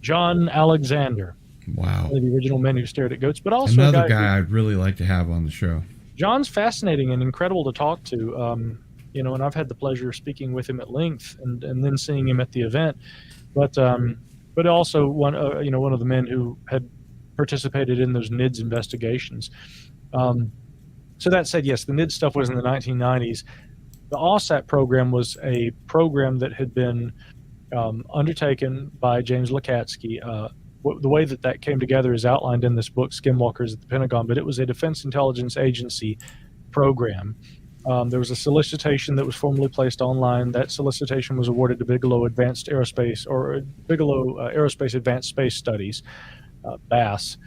John Alexander. Wow. One of the original men who stared at goats, but also another guy I'd really like to have on the show. John's fascinating and incredible to talk to, and I've had the pleasure of speaking with him at length and then seeing him at the event. But also one of the men who had participated in those NIDS investigations. So that said, yes, the NIDS stuff was in the 1990s. The ALSAP program was a program that had been undertaken by James Lakatsky. The way that came together is outlined in this book, Skinwalkers at the Pentagon, but it was a Defense Intelligence Agency program. There was a solicitation that was formally placed online. That solicitation was awarded to Bigelow Advanced Aerospace, or Bigelow Aerospace Advanced Space Studies, BASS.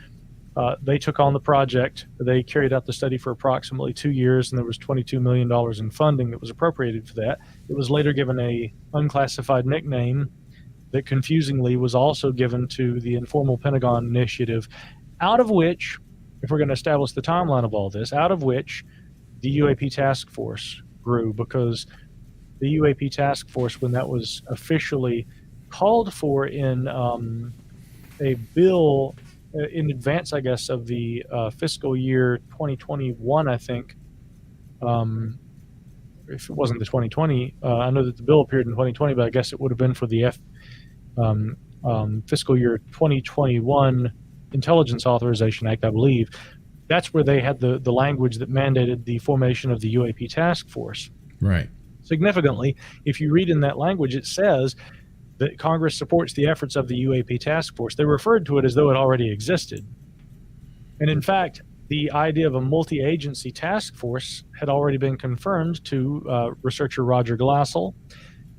They took on the project. They carried out the study for approximately 2 years, and there was $22 million in funding that was appropriated for that. It was later given a unclassified nickname that confusingly was also given to the informal Pentagon initiative, out of which, if we're going to establish the timeline of all this, out of which the UAP task force grew, because the UAP task force, when that was officially called for in a bill in advance, I guess, of the fiscal year 2021, I think, if it wasn't the 2020, I know that the bill appeared in 2020, but I guess it would have been for the fiscal year 2021 Intelligence Authorization Act, I believe. That's where they had the language that mandated the formation of the UAP task force. Right. Significantly, if you read in that language, it says that Congress supports the efforts of the UAP task force. They referred to it as though it already existed. And in fact, the idea of a multi-agency task force had already been confirmed to researcher Roger Glassell,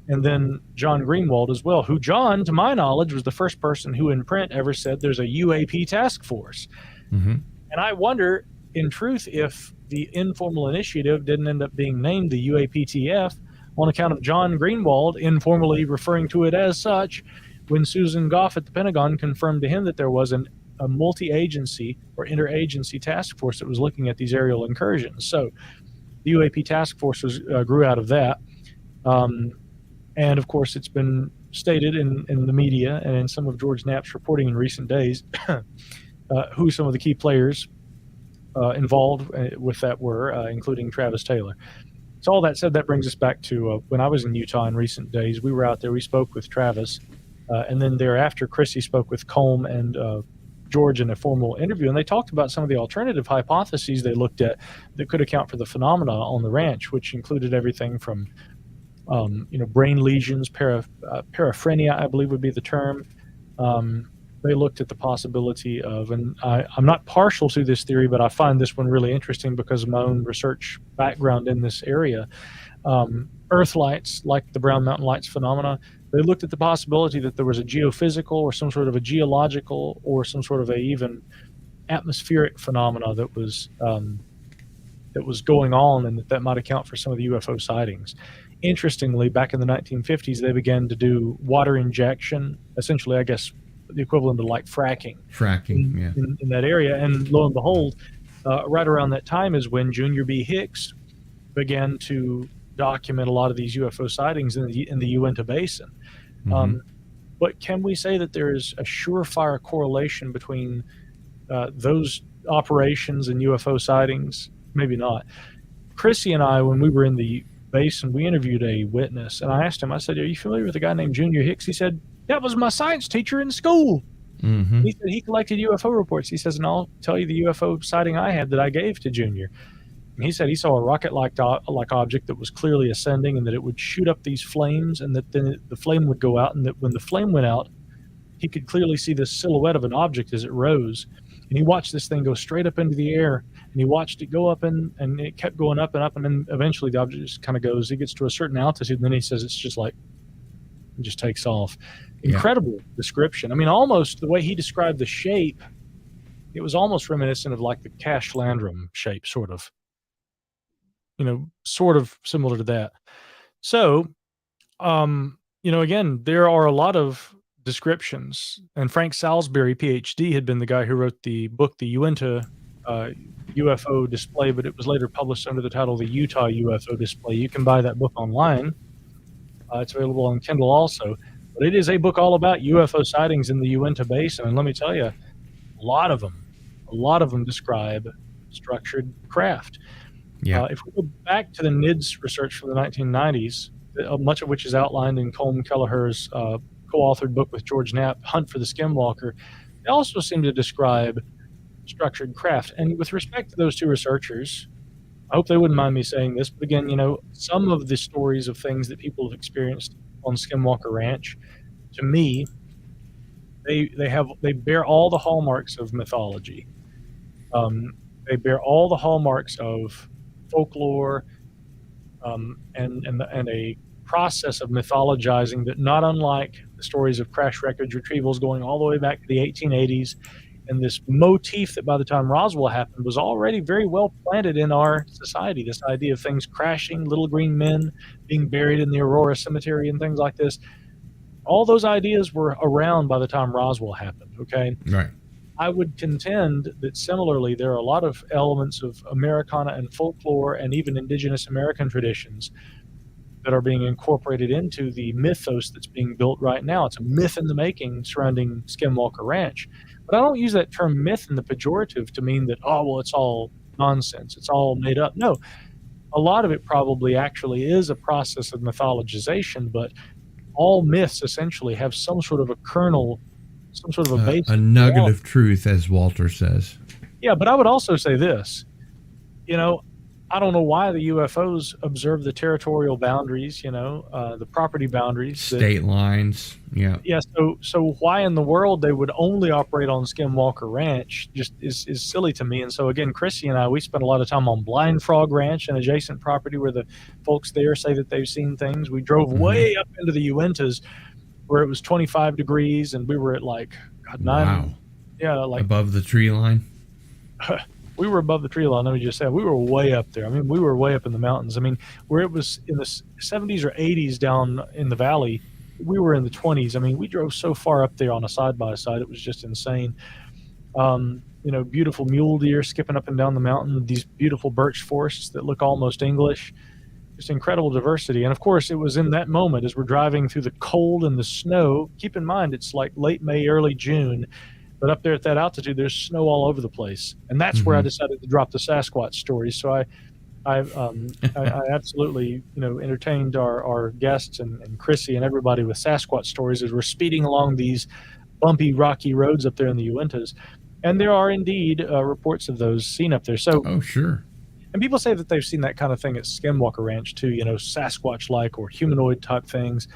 and then John Greenwald as well, who John, to my knowledge, was the first person who in print ever said there's a UAP task force. Mm-hmm. And I wonder, in truth, if the informal initiative didn't end up being named the UAPTF on account of John Greenwald informally referring to it as such, when Susan Goff at the Pentagon confirmed to him that there was a multi-agency or interagency task force that was looking at these aerial incursions. So the UAP task force grew out of that. And of course, it's been stated in the media and in some of George Knapp's reporting in recent days who some of the key players involved with that were, including Travis Taylor. So all that said, that brings us back to when I was in Utah in recent days. We were out there. We spoke with Travis, and then thereafter, Chrissy spoke with Colm and George in a formal interview, and they talked about some of the alternative hypotheses they looked at that could account for the phenomena on the ranch, which included everything from brain lesions, paraphrenia, I believe would be the term. They looked at the possibility of, and I'm not partial to this theory, but I find this one really interesting because of my own research background in this area. Earth lights, like the Brown Mountain Lights phenomena, they looked at the possibility that there was a geophysical or some sort of a geological or some sort of a even atmospheric phenomena that was going on, and that might account for some of the UFO sightings. Interestingly, back in the 1950s, they began to do water injection, essentially, I guess, the equivalent of like fracking in that area. And lo and behold, right around that time is when Junior B. Hicks began to document a lot of these UFO sightings in the Uinta Basin. But can we say that there is a surefire correlation between those operations and UFO sightings? Maybe not. Chrissy and I, when we were in the basin, we interviewed a witness, and I asked him, I said, "Are you familiar with a guy named Junior Hicks?" He said, "That was my science teacher in school." He said he collected UFO reports. He says, and I'll tell you the UFO sighting I had that I gave to Junior. And he said he saw a rocket-like object that was clearly ascending, and that it would shoot up these flames, and that then the flame would go out, and that when the flame went out, he could clearly see the silhouette of an object as it rose. And he watched this thing go straight up into the air, and he watched it go up, and it kept going up and up, and then eventually the object just kind of goes. He gets to a certain altitude, and then he says it's just like it just takes off. Incredible description. I mean, almost the way he described the shape, it was almost reminiscent of like the Cash Landrum shape, sort of similar to that. So, again, there are a lot of descriptions, and Frank Salisbury, PhD, had been the guy who wrote the book, The Uinta UFO Display, but it was later published under the title The Utah UFO Display. You can buy that book online. It's available on Kindle also. But it is a book all about UFO sightings in the Uinta Basin, and let me tell you, a lot of them describe structured craft. If we go back to the NIDS research from the 1990s, much of which is outlined in Colm Kelleher's co-authored book with George Knapp, Hunt for the Skinwalker, they also seem to describe structured craft. And with respect to those two researchers, I hope they wouldn't mind me saying this, but again, some of the stories of things that people have experienced on Skinwalker Ranch, to me, they bear all the hallmarks of mythology. They bear all the hallmarks of folklore, and a process of mythologizing that, not unlike the stories of crash wreckage retrievals going all the way back to the 1880s, and this motif that by the time Roswell happened was already very well planted in our society, this idea of things crashing, little green men being buried in the Aurora Cemetery and things like this. All those ideas were around by the time Roswell happened, okay? Right. I would contend that similarly there are a lot of elements of Americana and folklore and even indigenous American traditions that are being incorporated into the mythos that's being built right now. It's a myth in the making surrounding Skinwalker Ranch. But I don't use that term myth in the pejorative to mean that, it's all nonsense, it's all made up. No, a lot of it probably actually is a process of mythologization, but all myths essentially have some sort of a kernel, some sort of a base. A nugget of truth, as Walter says. Yeah, but I would also say this. I don't know why the UFOs observe the territorial boundaries, the property boundaries. State lines, yeah. Yeah, so why in the world they would only operate on Skinwalker Ranch just is silly to me. And so, again, Chrissy and I, we spent a lot of time on Blind Frog Ranch, an adjacent property where the folks there say that they've seen things. We drove way up into the Uintas where it was 25 degrees, and we were at like, wow. Yeah, like above the tree line. We were above the tree line. Let me just say, we were way up there. I mean, we were way up in the mountains. I mean, where it was in the 70s or 80s down in the valley, we were in the 20s. I mean, we drove so far up there on a side-by-side. It was just insane. Beautiful mule deer skipping up and down the mountain, these beautiful birch forests that look almost English. Just incredible diversity. And, of course, it was in that moment as we're driving through the cold and the snow. Keep in mind, it's like late May, early June. But up there at that altitude, there's snow all over the place. And that's where I decided to drop the Sasquatch story. So I I absolutely, entertained our guests and Chrissy and everybody with Sasquatch stories as we're speeding along these bumpy, rocky roads up there in the Uintas. And there are indeed reports of those seen up there. So, Oh, sure. and people say that they've seen that kind of thing at Skinwalker Ranch too, Sasquatch-like or humanoid type things.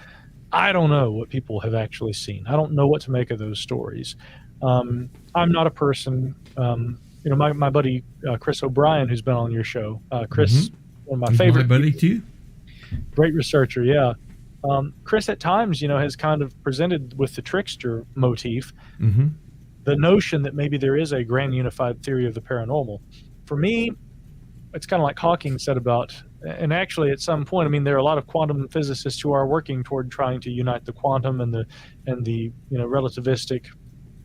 I don't know what people have actually seen. I don't know what to make of those stories. I'm not a person. My buddy Chris O'Brien, who's been on your show, Chris, one of my favorite. My buddy too. Great researcher, yeah. Chris at times, has kind of presented with the trickster motif, the notion that maybe there is a grand unified theory of the paranormal. For me, it's kind of like Hawking said about, and actually at some point, there are a lot of quantum physicists who are working toward trying to unite the quantum and the relativistic,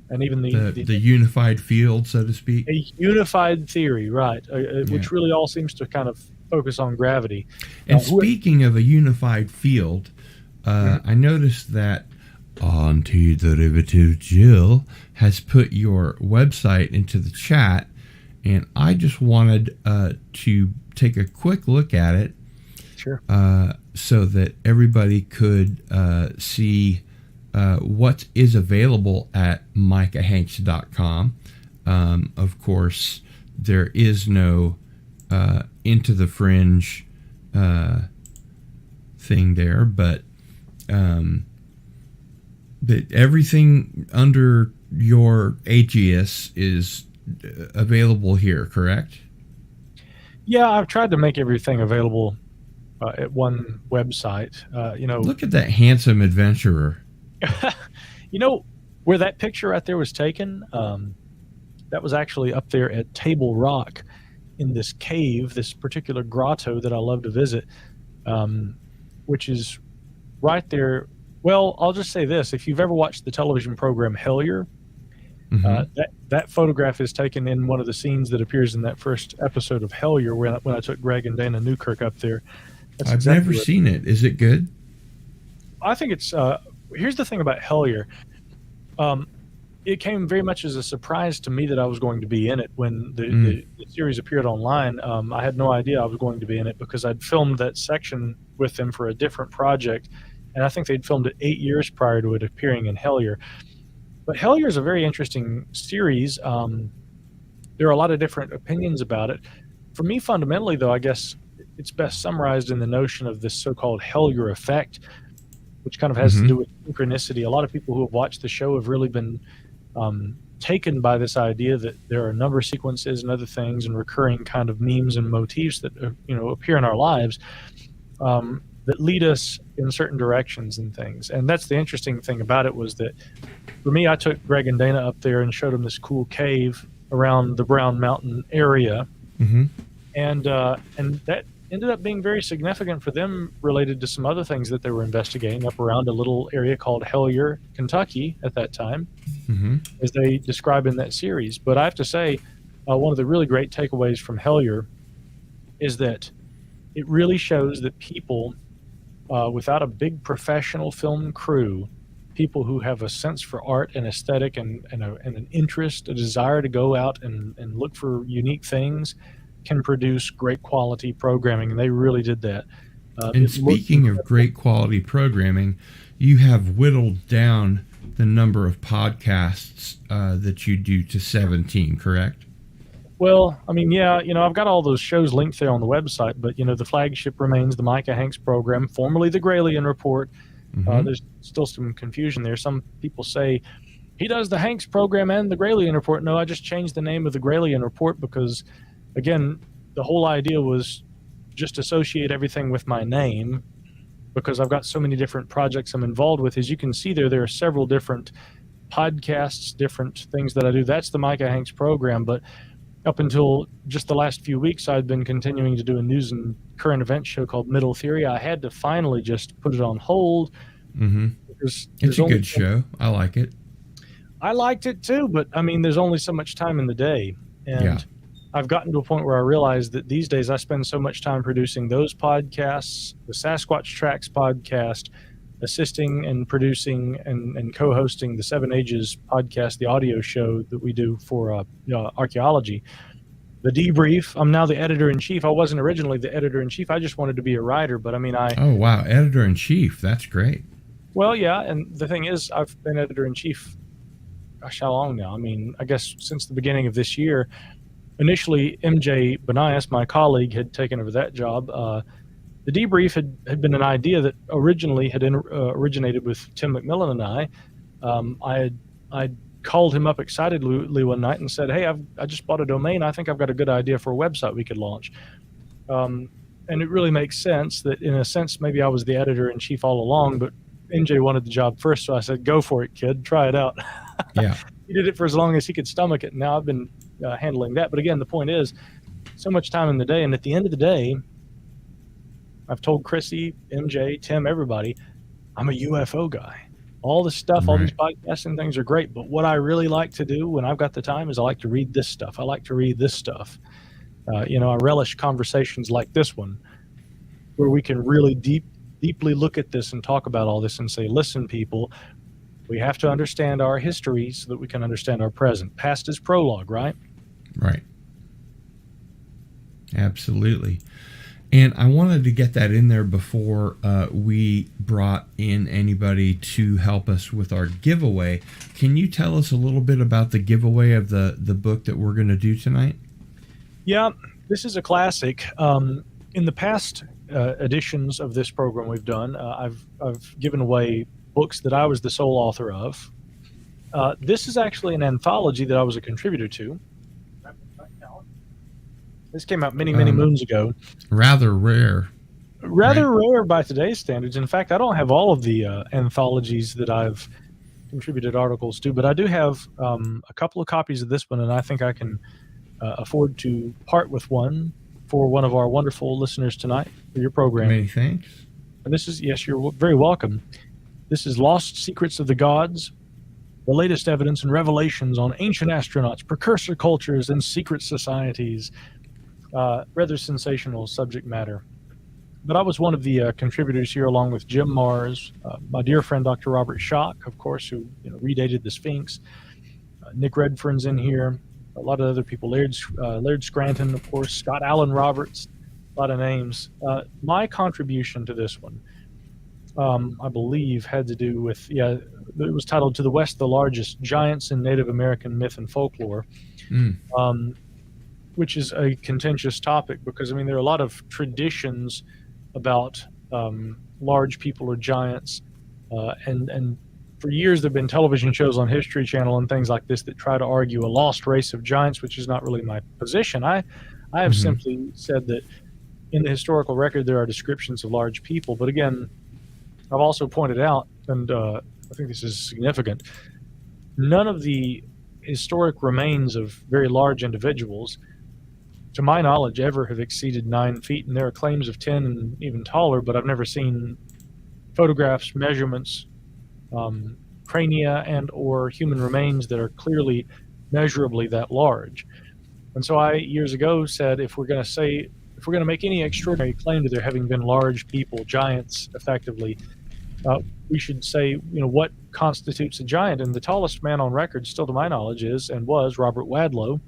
and even the unified field, so to speak. A unified theory, right, which really all seems to kind of focus on gravity. And speaking of a unified field, I noticed that Anti-Derivative Jill has put your website into the chat, and I just wanted to take a quick look at it, sure, so that everybody could see what is available at micahhanks.com. Of course, there is no Into the Fringe thing there, but everything under your AGS is available here, correct? Yeah, I've tried to make everything available at one website. Look at that handsome adventurer. Where that picture right there was taken, that was actually up there at Table Rock in this cave, this particular grotto that I love to visit, which is right there. Well, I'll just say this. If you've ever watched the television program Hellier, that photograph is taken in one of the scenes that appears in that first episode of Hellier when I took Greg and Dana Newkirk up there. I've never seen it. Is it good? I think it's... here's the thing about Hellier. It came very much as a surprise to me that I was going to be in it when the series appeared online. I had no idea I was going to be in it because I'd filmed that section with them for a different project, and I think they'd filmed it 8 years prior to it appearing in Hellier. But Hellier is a very interesting series. There are a lot of different opinions about it. For me, fundamentally, though, I guess it's best summarized in the notion of this so-called Hellier effect, which kind of has to do with synchronicity. A lot of people who have watched the show have really been taken by this idea that there are number sequences and other things and recurring kind of memes and motifs that appear in our lives that lead us in certain directions and things. And that's the interesting thing about it, was that for me, I took Greg and Dana up there and showed them this cool cave around the Brown Mountain area, and that ended up being very significant for them, related to some other things that they were investigating up around a little area called Hellier, Kentucky at that time, as they describe in that series. But I have to say, one of the really great takeaways from Hellier is that it really shows that people, without a big professional film crew, people who have a sense for art and aesthetic and an interest, a desire to go out and look for unique things, can produce great quality programming, and they really did that. And speaking of great quality programming, you have whittled down the number of podcasts that you do to 17, correct? Well, yeah, I've got all those shows linked there on the website, but, the flagship remains the Micah Hanks program, formerly the Gralien Report. There's still some confusion there. Some people say, he does the Hanks program and the Gralien Report. No, I just changed the name of the Gralien Report because, again, the whole idea was just associate everything with my name, because I've got so many different projects I'm involved with. As you can see there are several different podcasts, different things that I do. That's the Micah Hanks program, but up until just the last few weeks, I'd been continuing to do a news and current event show called Middle Theory. I had to finally just put it on hold. It's a good show. I like it. I liked it too, but there's only so much time in the day. And I've gotten to a point where I realize that these days I spend so much time producing those podcasts, the Sasquatch Tracks podcast, assisting and producing and co-hosting the 7 Ages podcast, the audio show that we do for archaeology, The Debrief. I'm now the editor-in-chief. I wasn't originally the editor-in-chief. I just wanted to be a writer, but I mean, Oh, wow. Editor-in-chief. That's great. Well, yeah, and the thing is, I've been editor-in-chief, gosh, how long now? I mean, I guess since the beginning of this year. Initially, MJ Benias, my colleague, had taken over that job. The Debrief had been an idea that originally had originated with Tim McMillan and I. I called him up excitedly one night and said, "Hey, I just bought a domain. I think I've got a good idea for a website we could launch." And it really makes sense that, in a sense, maybe I was the editor-in-chief all along, but MJ wanted the job first, so I said, "Go for it, kid. Try it out." Yeah. He did it for as long as he could stomach it, and now I've been handling that. But again, the point is, so much time in the day, and at the end of the day, I've told Chrissy, MJ, Tim, everybody, I'm a UFO guy. All this stuff, all these podcasting things are great, but what I really like to do when I've got the time is I like to read this stuff. I like to read this stuff. I relish conversations like this one, where we can really deeply look at this and talk about all this and say, listen, people, we have to understand our history so that we can understand our present. Past is prologue, right? Right. Absolutely. And I wanted to get that in there before we brought in anybody to help us with our giveaway. Can you tell us a little bit about the giveaway of the book that we're going to do tonight? Yeah, this is a classic. In the past editions of this program we've done, I've given away books that I was the sole author of. This is actually an anthology that I was a contributor to. This came out many moons ago. Rather rare. Rare by today's standards. In fact, I don't have all of the anthologies that I've contributed articles to, but I do have a couple of copies of this one, and I think I can afford to part with one for one of our wonderful listeners tonight for your program. Many thanks. And this is, yes, you're very welcome. This is Lost Secrets of the Gods, the latest evidence and revelations on ancient astronauts, precursor cultures, and secret societies. Rather sensational subject matter. But I was one of the contributors here, along with Jim Mars, my dear friend Dr. Robert Schock, of course, who redated the Sphinx. Nick Redfern's in here. A lot of other people. Laird Scranton, of course. Scott Allen Roberts. A lot of names. My contribution to this one, I believe, had to do with, it was titled "To the West, the Largest Giants in Native American Myth and Folklore." Which is a contentious topic because, there are a lot of traditions about large people or giants. And for years, there have been television shows on History Channel and things like this that try to argue a lost race of giants, which is not really my position. I have simply said that in the historical record, there are descriptions of large people. But again, I've also pointed out, and I think this is significant, none of the historic remains of very large individuals, to my knowledge, ever have exceeded 9 feet, and there are claims of 10 and even taller, but I've never seen photographs, measurements, crania, and or human remains that are clearly measurably that large. And so I, years ago, said if we're going to make any extraordinary claim to there having been large people, giants, effectively, we should say, what constitutes a giant. And the tallest man on record, still to my knowledge, is and was Robert Wadlow,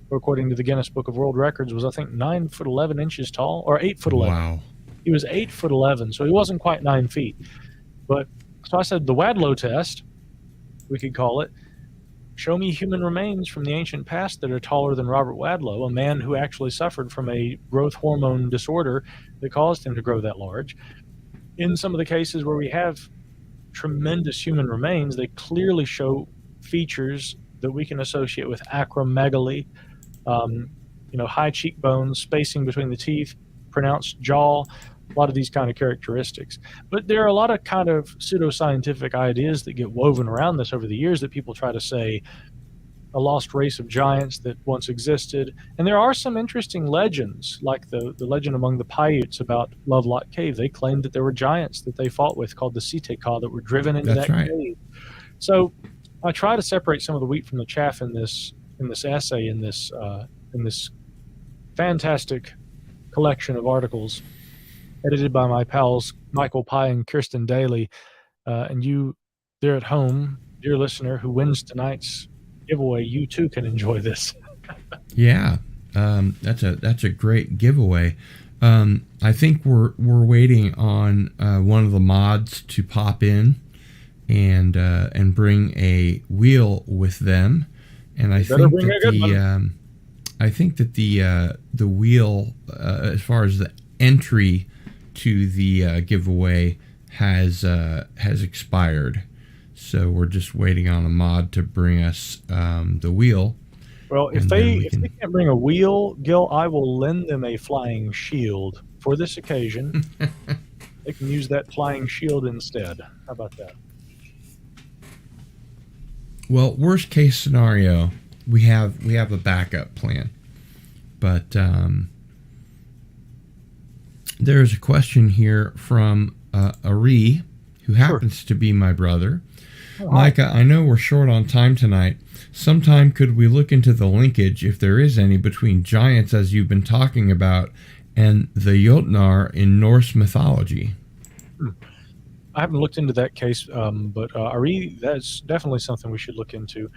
who, according to the Guinness Book of World Records, was, I think, 9 foot 11 inches tall, or 8 foot 11. Wow. He was 8 foot 11, so he wasn't quite 9 feet. But so I said the Wadlow test, we could call it, show me human remains from the ancient past that are taller than Robert Wadlow, a man who actually suffered from a growth hormone disorder that caused him to grow that large. In some of the cases where we have tremendous human remains, they clearly show features that we can associate with acromegaly, high cheekbones, spacing between the teeth, pronounced jaw, a lot of these kind of characteristics. But there are a lot of kind of pseudoscientific ideas that get woven around this over the years that people try to say a lost race of giants that once existed. And there are some interesting legends, like the legend among the Paiutes about Lovelock Cave. They claimed that there were giants that they fought with called the Siteka that were driven into that cave. So I try to separate some of the wheat from the chaff in this essay, in this fantastic collection of articles edited by my pals Michael Pye and Kirsten Daly. And you there at home, dear listener, who wins tonight's giveaway, you too can enjoy this. Yeah. That's a great giveaway. I think we're waiting on one of the mods to pop in and bring a wheel with them, and I think that the wheel, as far as the entry to the giveaway, has expired. So we're just waiting on a mod to bring us the wheel. Well, if they can't bring a wheel, Gil, I will lend them a flying shield for this occasion. They can use that flying shield instead. How about that? Well, worst case scenario, we have a backup plan. But there's a question here from Ari, who happens to be my brother. Oh, Micah, I know we're short on time tonight. Sometime could we look into the linkage, if there is any, between giants, as you've been talking about, and the Jotnar in Norse mythology? I haven't looked into that case, but Ari, that's definitely something we should look into.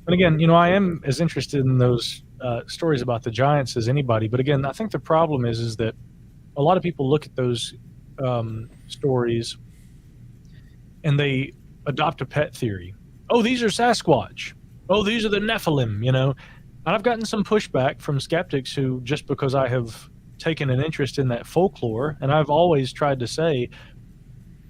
And again, I am as interested in those stories about the giants as anybody. But again, I think the problem is that a lot of people look at those stories and they adopt a pet theory. Oh, these are Sasquatch. Oh, these are the Nephilim, And I've gotten some pushback from skeptics who, just because I have taken an interest in that folklore, and I've always tried to say,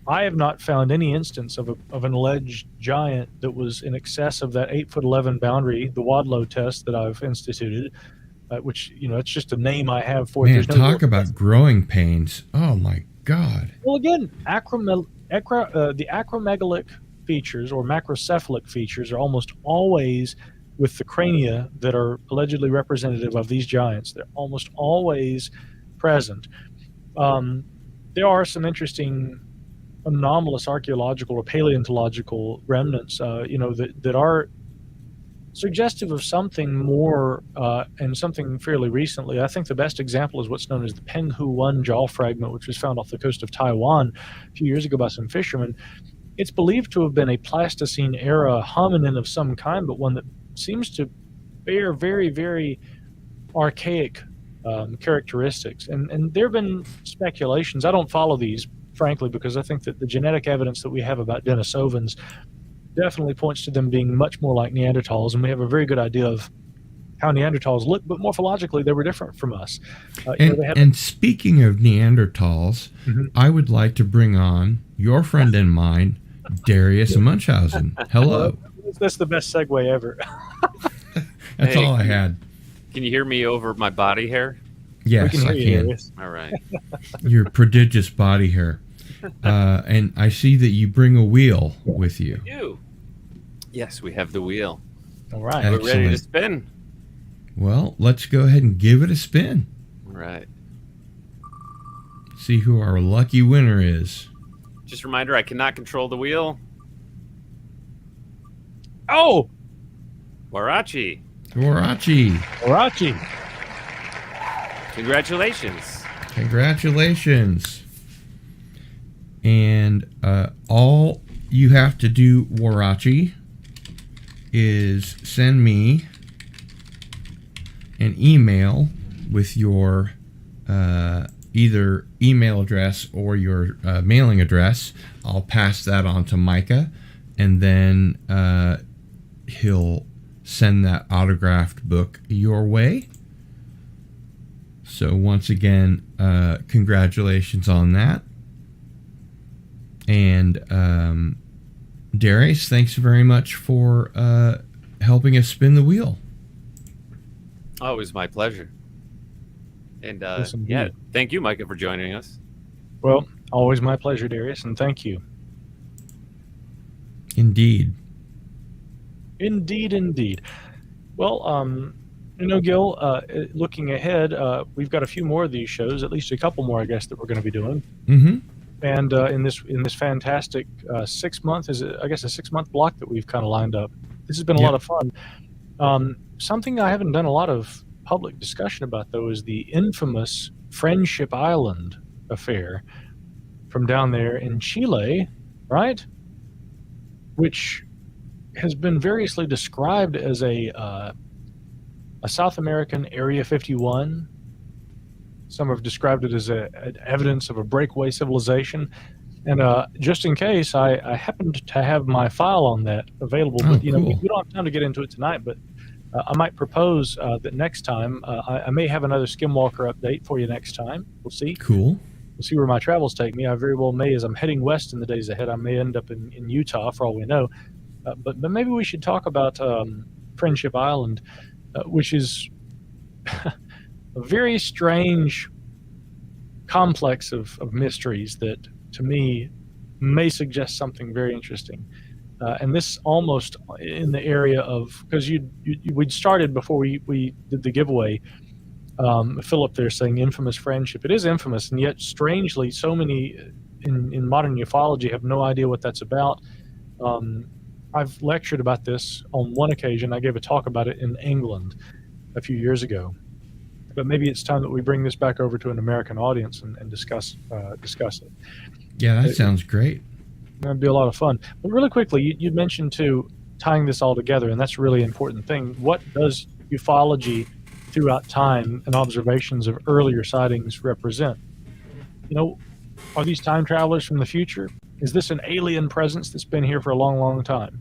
I have not found any instance of an alleged giant that was in excess of that 8'11" boundary, the Wadlow test that I've instituted, which, it's just a name I have for it. Man, talk about growing pains. Oh, my God. Well, again, the acromegalic features or macrocephalic features are almost always with the crania that are allegedly representative of these giants. They're almost always present. There are some interesting anomalous archaeological or paleontological remnants, that are suggestive of something more and something fairly recently. I think the best example is what's known as the Penghu 1 jaw fragment, which was found off the coast of Taiwan a few years ago by some fishermen. It's believed to have been a Pleistocene era hominin of some kind, but one that seems to bear very, very archaic characteristics. And there have been speculations. I don't follow these, frankly, because I think that the genetic evidence that we have about Denisovans definitely points to them being much more like Neanderthals, and we have a very good idea of how Neanderthals look, but morphologically they were different from us. And speaking of Neanderthals, I would like to bring on your friend and mine, Darius Munchausen. Hello. That's the best segue ever. That's all I had. Can you hear me over my body hair? Yes, I can. All right. Your prodigious body hair. And I see that you bring a wheel with you. Yes, we have the wheel. All right. Excellent. We're ready to spin. Well, let's go ahead and give it a spin. All right. See who our lucky winner is. Just a reminder, I cannot control the wheel. Oh! Warachi. Congratulations. Congratulations. And all you have to do, Warachi, is send me an email with your either email address or your mailing address. I'll pass that on to Micah, and then he'll send that autographed book your way. So once again, congratulations on that. And Darius, thanks very much for helping us spin the wheel. Always my pleasure. And thank you, Micah, for joining us. Well, always my pleasure, Darius, and thank you. Indeed. Well, Gil, looking ahead, we've got a few more of these shows, at least a couple more, I guess, that we're going to be doing. Mm-hmm. And in this fantastic 6 month, a 6 month block that we've kind of lined up. This has been a lot of fun. Something I haven't done a lot of public discussion about, though, is the infamous Friendship Island affair from down there in Chile, right? Which has been variously described as a a South American Area 51. Some have described it as evidence of a breakaway civilization. And just in case, I happened to have my file on that available. But, cool. We don't have time to get into it tonight, but I might propose that next time, I may have another Skinwalker update for you next time. We'll see. Cool. We'll see where my travels take me. I very well may, as I'm heading west in the days ahead, I may end up in Utah for all we know. But maybe we should talk about Friendship Island, which is a very strange complex of mysteries that, to me, may suggest something very interesting. And this almost in the area of, because we'd started before we did the giveaway, Philip there saying infamous friendship. It is infamous, and yet strangely, so many in modern ufology have no idea what that's about. I've lectured about this on one occasion. I gave a talk about it in England a few years ago. But maybe it's time that we bring this back over to an American audience and discuss it. Yeah, that sounds great. That'd be a lot of fun. But really quickly, you mentioned too tying this all together, and that's a really important thing. What does ufology throughout time and observations of earlier sightings represent? Are these time travelers from the future? Is this an alien presence that's been here for a long, long time?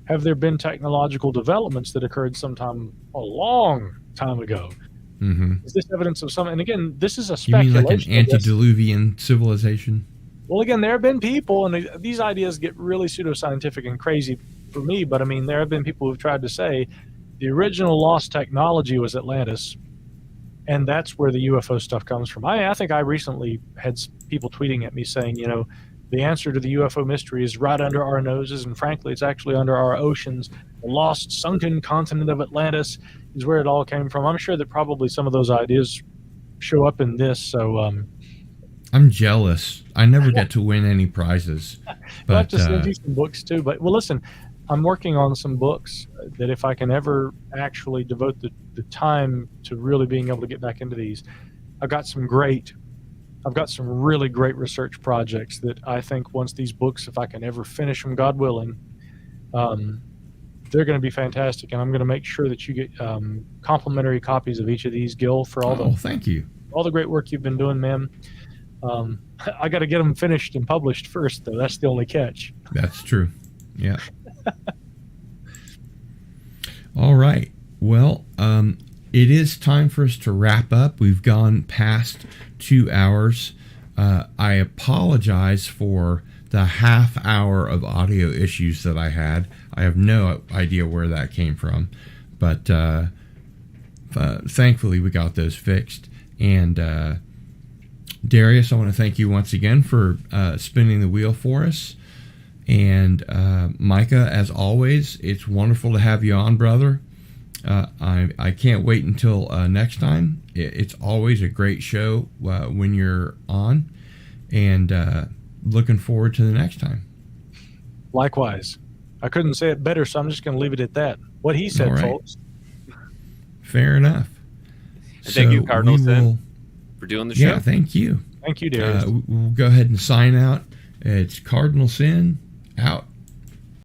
Have there been technological developments that occurred sometime a long time ago? Mm-hmm. Is this evidence of some? And again, this is a You speculation. mean like an antediluvian civilization? Well, again, there have been people, and these ideas get really pseudoscientific and crazy for me, but I mean, there have been people who've tried to say the original lost technology was Atlantis, and that's where the UFO stuff comes from. I think I recently had people tweeting at me saying, the answer to the UFO mystery is right under our noses, and frankly, it's actually under our oceans. The lost, sunken continent of Atlantis is where it all came from. I'm sure that probably some of those ideas show up in this, so... I'm jealous. I never get to win any prizes. But I'll have to send you some books, too. But, well, listen, I'm working on some books that if I can ever actually devote the time to really being able to get back into these, I've got some really great research projects that I think once these books, if I can ever finish them, God willing, they're going to be fantastic. And I'm going to make sure that you get complimentary copies of each of these, Gil, for all thank you. All the great work you've been doing, man. I got to get them finished and published first, though. That's the only catch. That's true. Yeah. All right. Well, it is time for us to wrap up. We've gone past 2 hours. I apologize for the half hour of audio issues that I had. I have no idea where that came from, but thankfully we got those fixed. And Darius, I want to thank you once again for spinning the wheel for us. And Micah, as always, it's wonderful to have you on, brother. I can't wait until next time. It's always a great show when you're on, and looking forward to the next time. Likewise. I couldn't say it better, so I'm just going to leave it at that. What he said, folks. Fair enough. And thank you, Cardinal Sin, for doing the show. Yeah, thank you. Thank you, Darius. We'll go ahead and sign out. It's Cardinal Sin out.